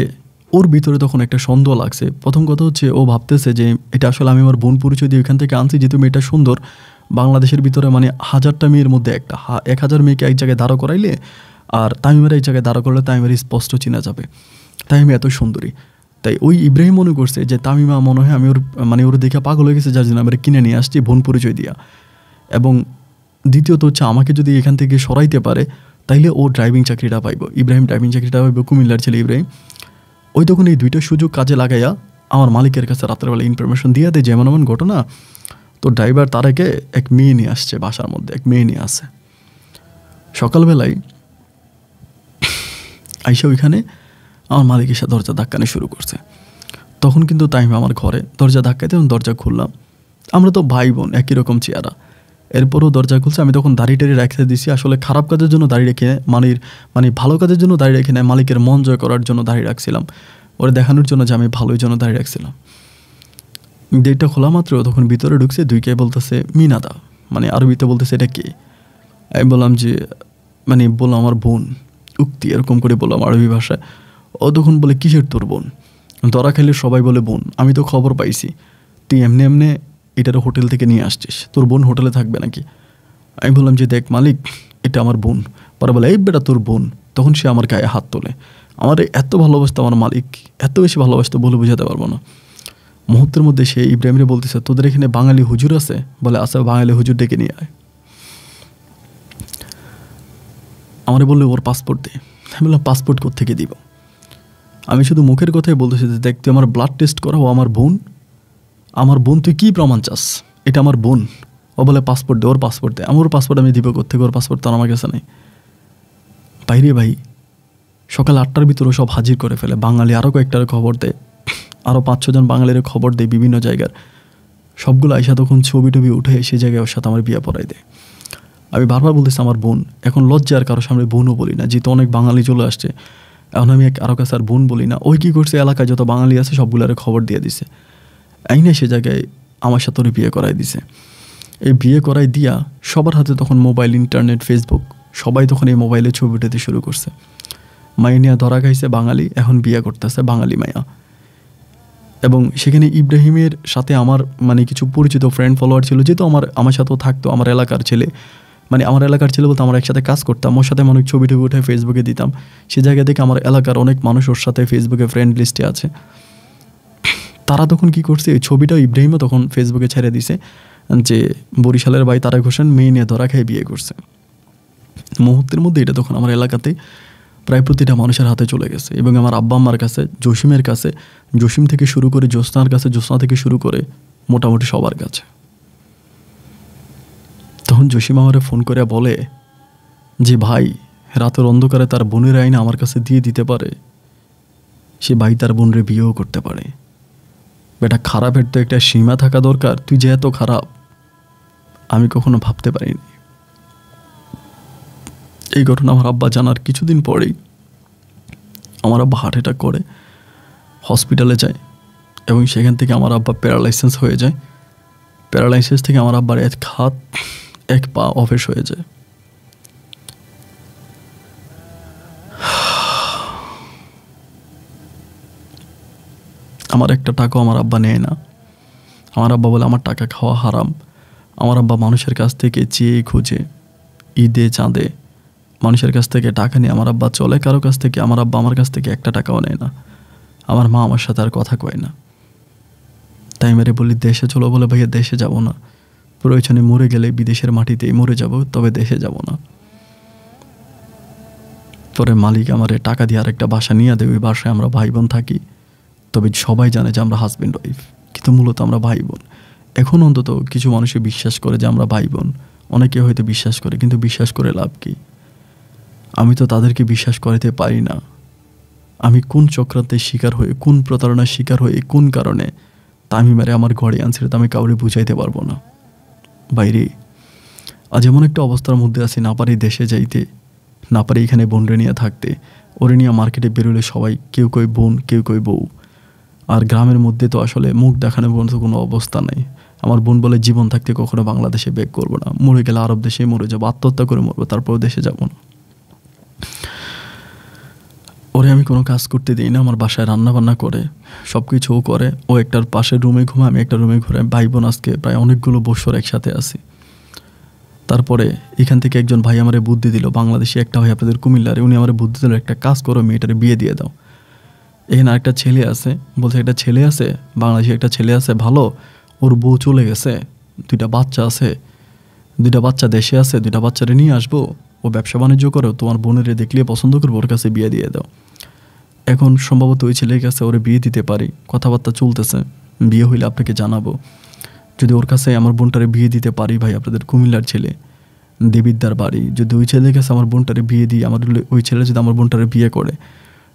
ওর ভিতরে তখন একটা সন্দেহ লাগছে। প্রথম কথা হচ্ছে ও ভাবতেছে যে এটা আসলে আমি আমার বোন পরিচয় দিয়ে ওইখান থেকে আনছি, যেহেতু মেয়েটা সুন্দর। বাংলাদেশের ভিতরে মানে 1000টা মেয়ের মধ্যে একটা 1000 মেয়েকে এক জায়গায় দাঁড়া করাইলে আর তামিমের এক জায়গায় দাঁড়া করলে তামিমের স্পষ্ট চেনা যাবে, তামিমা এত সুন্দরী। তাই ওই ইব্রাহিম মনে করছে যে তামিমা মনে হয় আমি ওর দেখে পাগল হয়ে গেছে, যার জন্য আমরা কিনে নিয়ে আসছি বোন পরিচয় দিয়া। এবং দ্বিতীয়ত হচ্ছে আমাকে যদি এখান থেকে সরাইতে পারে তাইলে ও ড্রাইভিং চাকরিটা পাইব, ইব্রাহিম ড্রাইভিং চাকরিটা পাইব, কুমিল্লার ছেলে ইব্রাহিম। ওই তখন এই দুইটা সুযোগ কাজে লাগাইয়া আমার মালিকের কাছে রাত্রেবেলা ইনফরমেশন দিয়ে দেয় যেমন এমন ঘটনা। তো ড্রাইভার তার আগে এক মেয়ে নিয়ে আসছে, বাসার মধ্যে এক মেয়ে নিয়ে আসে। সকালবেলায় আইসা ওইখানে আমার মালিক এসে দরজা ধাক্কানো শুরু করছে। তখন কিন্তু টাইম আমার ঘরে দরজা ধাক্কাইতে এবং দরজা খুললাম। আমরা তো ভাই বোন, একই রকম চেহারা। এরপরও দরজা খুলছে। আমি তখন দাড়ি টাড়ি রেখে দিছি, আসলে খারাপ কাজের জন্য দাড়ি রেখে মানে ভালো কাজের জন্য দাড়ি রেখে নেয়, মালিকের মন জয় করার জন্য দাড়ি রাখছিলাম, ওরা দেখানোর জন্য যে আমি ভালোই জন্য দাড়ি রাখছিলাম। গেটটা খোলা মাত্র তখন ভিতরে ঢুকছে, দুইকে বলতেছে মিনাদা, মানে আরবিতে বলতেছে এটা কে। আমি বললাম যে বললাম আমার বোন, উক্তি এরকম করে বললাম আরবি ভাষায়। ও তখন বলে কিসের তোর বোন? ধরা খাইলে সবাই বলে বোন, আমি তো খবর পাইছি তুই এমনি এটার হোটেল থেকে নিয়ে আসছিস, তোর বোন হোটেলে থাকবে নাকি? আমি বললাম যে দেখ মালিক, এটা আমার বোন। পরে বলে এই বেটা তোর বোন। তখন সে আমার গায়ে হাত তোলে। আমার এত ভালোবাসতো আমার মালিক, এত বেশি ভালোবাসতো বলে বোঝাতে পারবো না। মুহূর্তের মধ্যে সে ইব্রাহিমরে বলতেছে তোদের এখানে বাঙালি হুজুর আছে? বলে আচ্ছা বাঙালি হুজুর ডেকে নিয়ে আয়। আমারে বললে ওর পাসপোর্ট দে। আমি বললাম পাসপোর্ট কোত্থেকে দিব? আমি শুধু মুখের কথাই বলতেছি যে দেখ তুই আমার ব্লাড টেস্ট করাও, আমার বোন তুই কী প্রমাণ চাস? এটা আমার বোন। ও বলে পাসপোর্ট দে, ওর পাসপোর্ট দে। আমার পাসপোর্ট আমি দিব কোত্থেকে? ওর পাসপোর্ট তো আমার কাছে নেই। বাইরে ভাই সকাল 8টার ভিতরে সব হাজির করে ফেলে। বাঙালি আরও কয়েকটার খবর দেয়, আরও 5-6 জন বাঙালির খবর দেয় বিভিন্ন জায়গার। সবগুলো আইসা তখন ছবি টবি উঠে সে জায়গায় ওর সাথে আমার বিয়ে পড়াই দেয়। আমি বারবার বলতেছি আমার বোন। এখন লজ্জা আর কারোর সামনে বোনও বলি না, যেহেতু অনেক বাঙালি চলে আসছে। এখন আমি কারো কাছে আর বোন বলি না। ওই কী করছে, এলাকায় যত বাঙালি আছে সবগুলোর খবর দিয়ে দিছে। এই না সে জায়গায় আমার সাথে ওর বিয়ে করাই দিছে। এই বিয়ে করাই দিয়া সবার হাতে তখন মোবাইল, ইন্টারনেট, ফেসবুক, সবাই তখন এই মোবাইলে ছবি উঠাতে শুরু করছে। মাই নিয়ে ধরা খাইছে বাঙালি, এখন বিয়ে করতেছে বাঙালি মায়া। এবং সেখানে ইব্রাহিমের সাথে আমার কিছু পরিচিত ফ্রেন্ড ফলোয়ার ছিল, যেহেতু আমার সাথেও থাকতো আমার এলাকার ছেলে। আমার এলাকার ছেলে বলতে আমরা একসাথে কাজ করতাম, ওর সাথে অনেক ছবি টবি উঠে ফেসবুকে দিতাম। সে জায়গা থেকে আমার এলাকার অনেক মানুষ ওর সাথে ফেসবুকে ফ্রেন্ড লিস্টে আছে। তারা তখন কি করছে, এই ছবিটা ইব্রাহিমও তখন ফেসবুকে ছেড়ে দিছে যে বরিশালের ভাই তারেক হোসেন মেয়ে নিয়ে ধরা খেয়ে বিয়ে করছে। মুহূর্তের মধ্যে এটা তখন আমার এলাকাতে প্রায় প্রতিটা মানুষের হাতে চলে গেছে, এবং আমার আব্বা আম্মার কাছে, জসিমের কাছে, জসিম থেকে শুরু করে জ্যোৎস্নার কাছে, জ্যোৎস্না থেকে শুরু করে মোটামুটি সবার কাছে। তখন জসিম আমারে ফোন করে বলে যে ভাই, রাতের অন্ধকারে তার বোনের আইনে আমার কাছে দিয়ে দিতে পারে, সে ভাই তার বোনরে বিয়েও করতে পারে। বেটা, খারাপের তো একটা সীমা থাকা দরকার, তুই যে এত খারাপ আমি কখনো ভাবতে পারিনি। এই ঘটনা আমার আব্বা জানার কিছুদিন পরেই আমার আব্বা হার্ট অ্যাটাক করে হসপিটালে যায়, এবং সেখান থেকে আমার আব্বা প্যারালাইসিস হয়ে যায়। প্যারালাইসিস থেকে আমার আব্বার এক হাত এক পা অফেস হয়ে যায়। আমার একটা টাকাও আমার আব্বা নেয় না। আমার আব্বা বলে আমার টাকা খাওয়া হারাম। আমার আব্বা মানুষের কাছ থেকে চেয়ে খুঁজে, ঈদে চাঁদে মানুষের কাছ থেকে টাকা নিয়ে আমার আব্বা চলে, কারো কাছ থেকে আমার আব্বা আমার কাছ থেকে একটা টাকাও নেয় না। আমার মা আমার সাথে আর কথা কয় না। তাই মেরে বলি দেশে চলো, বলে ভাইয়া দেশে যাব না, প্রয়োজনে মরে গেলে বিদেশের মাটিতেই মরে যাব, তবে দেশে যাব না। পরে মালিক আমারে টাকা দিয়ে আরেকটা বাসা নিয়ে দেবে, ওই বাসায় আমরা ভাই বোন থাকি। তবে সবাই জানে যে আমরা হাজব্যান্ড ওয়াইফ, কিন্তু মূলত আমরা ভাই বোন। এখন অন্তত কিছু মানুষই বিশ্বাস করে যে আমরা ভাই বোন, অনেকে হয়তো বিশ্বাস করে, কিন্তু বিশ্বাস করে লাভ কি? আমি তো তাদেরকে বিশ্বাস করাতে পারি না। আমি কোন চক্রান্তের শিকার হয়ে, কোন প্রতারণার শিকার হয়ে, কোন কারণে তামিমারে আমার ঘরে আনছে, তা আমি কাউরে বুঝাইতে পারবো না। বাইরে আজ এমন একটা অবস্থার মধ্যে আছি, না পারি দেশে যাইতে, না পারি এখানে বোনরে নিয়ে থাকতে। ওরে নিয়ে মার্কেটে বেরোলে সবাই কেউ কই বোন, কেউ কই বউ। আর গ্রামের মধ্যে তো আসলে মুখ দেখানোর মতো কোনো অবস্থা নেই। আমার বোন বলে জীবন থাকতে কখনো বাংলাদেশে ব্যাক করবো না, মরে গেলে আরব দেশে মরে যাবো, আত্মহত্যা করে মরবো, তারপর দেশে যাবো না। ওরে আমি কোনো কাজ করতে দিই না, আমার বাসায় রান্না বান্না করে সব কিছুও করে। ও একটার পাশের রুমে ঘুমায়, আমি একটা রুমে ঘুরে। ভাই বোন আজকে প্রায় অনেকগুলো বছর একসাথে আছি। তারপরে এখান থেকে একজন ভাই আমারে বুদ্ধি দিল, বাংলাদেশি একটা ভাই আপনাদের কুমিল্লারে, উনি আমার বুদ্ধি দিল একটা কাজ করো, মেয়েটারে বিয়ে দিয়ে দাও। এখানে আরেকটা ছেলে আছে, বলছে একটা ছেলে আছে বাংলাদেশি, একটা ছেলে আছে ভালো, ওর বউ চলে গেছে, দুইটা বাচ্চা আছে, দুইটা বাচ্চা দেশে আছে, দুইটা বাচ্চারে নিয়ে আসবো, ও ব্যবসা বাণিজ্য করো, তোমার বোনের দেখলে পছন্দ করবো, ওর কাছে বিয়ে দিয়ে দাও। এখন সম্ভবত ওই ছেলের কাছে ওরে বিয়ে দিতে পারি, কথাবার্তা চলতেছে, বিয়ে হইলে আপনাকে জানাবো। যদি ওর কাছে আমার বোনটারে বিয়ে দিতে পারি, ভাই আপনাদের কুমিল্লার ছেলে, দেবিদ্দার বাড়ি, যদি ওই ছেলের কাছে আমার বোনটারে বিয়ে দিই, আমার ওই ছেলে যদি আমার বোনটারে বিয়ে করে,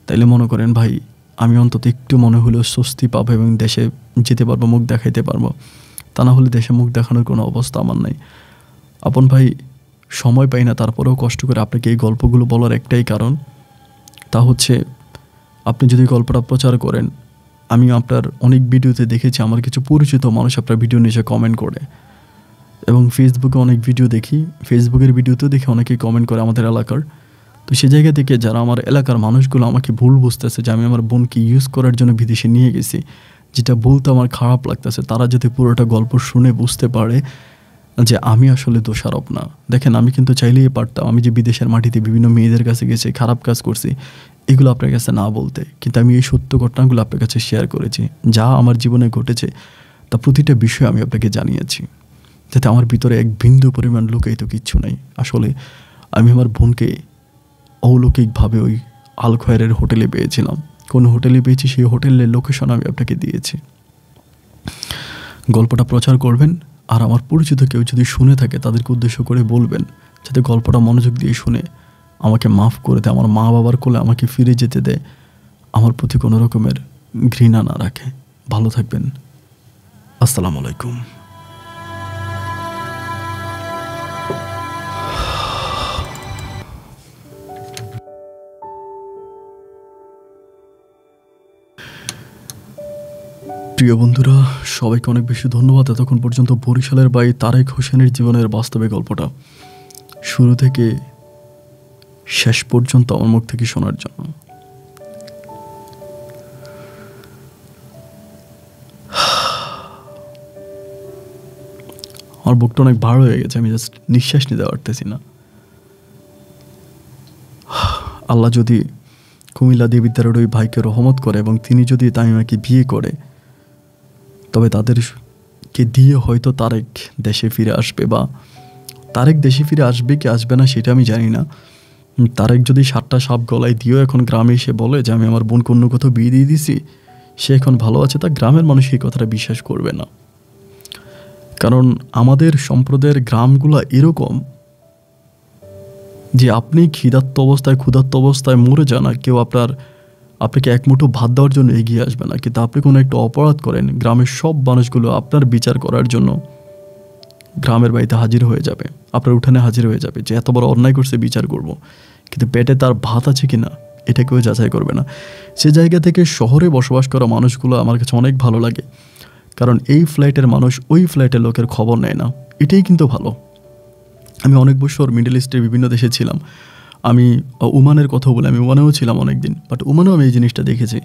তাইলে মনে করেন ভাই আমি অন্তত একটু মনে হলেও স্বস্তি পাবো এবং দেশে যেতে পারবো, মুখ দেখাইতে পারবো। তা না হলে দেশে মুখ দেখানোর কোনো অবস্থা আমার নাই। আপন ভাই সময় পাই না, তারপরেও কষ্ট করে আপনাকে এই গল্পগুলো বলার একটাই কারণ, তা হচ্ছে আপনি যদি গল্পটা প্রচার করেন, আমি আপনার অনেক ভিডিওতে দেখেছি আমার কিছু পরিচিত মানুষ আপনার ভিডিও নিচে কমেন্ট করে, এবং ফেসবুকে অনেক ভিডিও দেখি, ফেসবুকের ভিডিওতেও দেখে অনেকেই কমেন্ট করে আমাদের এলাকার। তো সে জায়গা থেকে যারা আমার এলাকার মানুষগুলো আমাকে ভুল বুঝতেছে যে আমি আমার বোনকে ইউজ করার জন্য বিদেশে নিয়ে গেছি, যেটা বলতে আমার খারাপ লাগতেছে, তারা যদি পুরোটা গল্প শুনে বুঝতে পারে যে আমি আসলে দোষারোপ না। দেখেন আমি কিন্তু চাইলেই পারতাম, আমি যে বিদেশের মাটিতে বিভিন্ন মেয়েদের কাছে গেছি, খারাপ কাজ করছি, এগুলো আপনার কাছে না বলতে, কিন্তু আমি এই সত্য ঘটনাগুলো আপনার কাছে শেয়ার করেছি। যা আমার জীবনে ঘটেছে তা প্রতিটা বিষয় আমি আপনাকে জানিয়েছি, যাতে আমার ভিতরে এক বিন্দু পরিমাণ লুকায়িত কিচ্ছু নাই। আসলে আমি আমার বোনকে অলৌকিকভাবে ওই আল খয়েরের হোটেলে পেয়েছিলাম। কোন হোটেলে পেয়েছি সেই হোটেলের লোকেশন আমি আপনাকে দিয়েছি। গল্পটা প্রচার করবেন, আর আমার পরিচিত কেউ যদি শুনে থাকে তাদেরকে উদ্দেশ্য করে বলবেন যাতে গল্পটা মনোযোগ দিয়ে শুনে আমাকে মাফ করে দেয়, আমার মা বাবার কোলে আমাকে ফিরে যেতে দেয়, আমার প্রতি কোনো রকমের ঘৃণা না রাখে। ভালো থাকবেন। আসসালামু আলাইকুম। প্রিয় বন্ধুরা, সবাইকে অনেক বেশি ধন্যবাদ এতক্ষণ পর্যন্ত বরিশালের ভাই তারেক হোসেনের জীবনের বাস্তবে গল্পটা শুরু থেকে শেষ পর্যন্ত আমার মুখ থেকে শোনার জন্য। আমার বুকটা অনেক ভার হয়ে গেছে, আমি জাস্ট নিঃশ্বাস নিতে পারতেছি না। আল্লাহ যদি কুমিল্লা দেবিদ্দারের ওই ভাইকে রহমত করে এবং তিনি যদি তামিমাকে বিয়ে করে, তবে তাদেরকে দিয়ে হয়তো তারেক দেশে ফিরে আসবে, বা তারেক দেশে ফিরে আসবে কি আসবে না সেটা আমি জানি না। তারেক যদি 7টা সাপ গলায় দিয়েও এখন গ্রামে এসে বলে যে আমি আমার বোনকে অন্য কোথাও বিয়ে দিয়ে দিছি, সে এখন ভালো আছে, তা গ্রামের মানুষ এই কথাটা বিশ্বাস করবে না। কারণ আমাদের সম্প্রদায়ের গ্রামগুলো এরকম যে আপনি ক্ষুধার্ত অবস্থায় মরে যান আর কেউ আপনাকে এক মুঠো ভাত দেওয়ার জন্য এগিয়ে আসবে না। কিন্তু আপনি কোনো একটা অপরাধ করেন, গ্রামের সব মানুষগুলো আপনার বিচার করার জন্য গ্রামের বাড়িতে হাজির হয়ে যাবে, আপনার উঠানে হাজির হয়ে যাবে যে এত বড় অন্যায় করছে, বিচার করব। কিন্তু পেটে তার ভাত আছে কি না এটা কেউ যাচাই করবে না। সে জায়গা থেকে শহরে বসবাস করা মানুষগুলো আমার কাছে অনেক ভালো লাগে, কারণ এই ফ্ল্যাটের মানুষ ওই ফ্ল্যাটের লোকের খবর নেয় না, এটাই কিন্তু ভালো। আমি অনেক বছর মিডল ইস্টের বিভিন্ন দেশে ছিলাম। আমি ওমানের কথা বলে, আমি ওমানেও ছিলাম অনেক দিন, বাট ওমানেও আমি এই জিনিসটা দেখেছি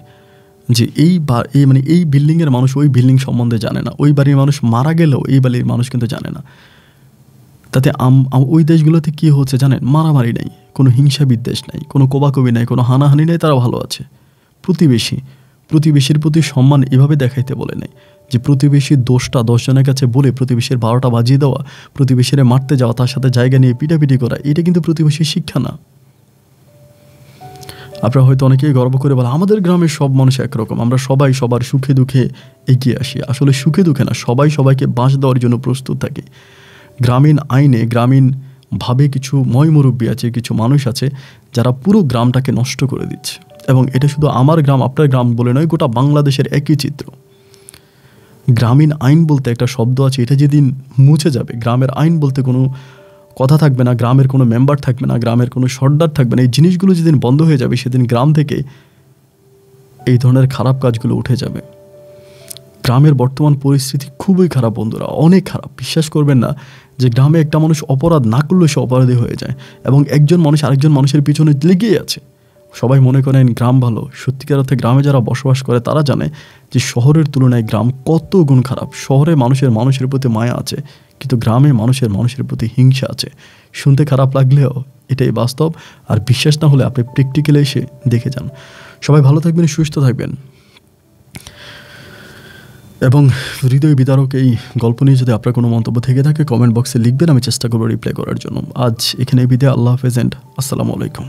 যে এই বিল্ডিংয়ের মানুষ ওই বিল্ডিং সম্বন্ধে জানে না, ওই বাড়ির মানুষ মারা গেলেও এই বাড়ির মানুষ কিন্তু জানে না। তাতে ওই দেশগুলোতে কী হচ্ছে জানেন, মারামারি নেই, কোনো হিংসা বিদ্বেষ নাই, কোনো কোবাকবি নাই, কোনো হানাহানি নেই, তারা ভালো আছে। প্রতিবেশীর প্রতি সম্মান এভাবে দেখাইতে বলে নেই যে প্রতিবেশীর দোষটা 10 জনের কাছে বলে প্রতিবেশীর 12টা বাজিয়ে দেওয়া, প্রতিবেশীরে মারতে যাওয়া, তার সাথে জায়গা নিয়ে পিটাপিটি করা, এটা কিন্তু প্রতিবেশীর শিক্ষা না। আপনারা হয়তো অনেকেই গর্ব করে বলে আমাদের গ্রামের সব মানুষ একরকম, আমরা সবাই সবার সুখে দুঃখে এগিয়ে আসি। আসলে সুখে দুঃখে না, সবাই সবাইকে বাঁশ দেওয়ার জন্য প্রস্তুত থাকে। গ্রামীণ আইনে, গ্রামীণভাবে কিছু ময়মুরব্বী আছে, কিছু মানুষ আছে যারা পুরো গ্রামটাকে নষ্ট করে দিচ্ছে। এবং এটা শুধু আমার গ্রাম আপনার গ্রাম বলে নয়, গোটা বাংলাদেশের একই চিত্র। গ্রামীণ আইন বলতে একটা শব্দ আছে, এটা যেদিন মুছে যাবে, গ্রামের আইন বলতে কোনো কথা থাকবে না, গ্রামের কোনো মেম্বার থাকবে না, গ্রামের কোনো সর্দার থাকবে না, এই জিনিসগুলো যেদিন বন্ধ হয়ে যাবে সেদিন গ্রাম থেকে এই ধরনের খারাপ কাজগুলো উঠে যাবে। গ্রামের বর্তমান পরিস্থিতি খুবই খারাপ বন্ধুরা, অনেক খারাপ। বিশ্বাস করবেন না যে গ্রামে একটা মানুষ অপরাধ না করলে সে অপরাধী হয়ে যায়, এবং একজন মানুষ আরেকজন মানুষের পিছনে লেগেই আছে। সবাই মনে করেন গ্রাম ভালো, সত্যিকার অর্থে গ্রামে যারা বসবাস করে তারা জানে যে শহরের তুলনায় গ্রাম কত গুণ খারাপ। শহরে মানুষের প্রতি মায়া আছে, কিন্তু গ্রামে মানুষের প্রতি হিংসা আছে। শুনতে খারাপ লাগলেও এটাই বাস্তব, আর বিশ্বাস না হলে আপনি প্র্যাকটিক্যালে এসে দেখে যান। সবাই ভালো থাকবেন, সুস্থ থাকবেন, এবং হৃদয় বিদারক এই গল্প নিয়ে যদি আপনার কোনো মন্তব্য থেকে থাকে কমেন্ট বক্সে লিখবেন, আমি চেষ্টা করবো রিপ্লাই করার জন্য। আজ এখানে বিদায়, আল্লাহ হাফেজ এন্ড আসসালামু আলাইকুম।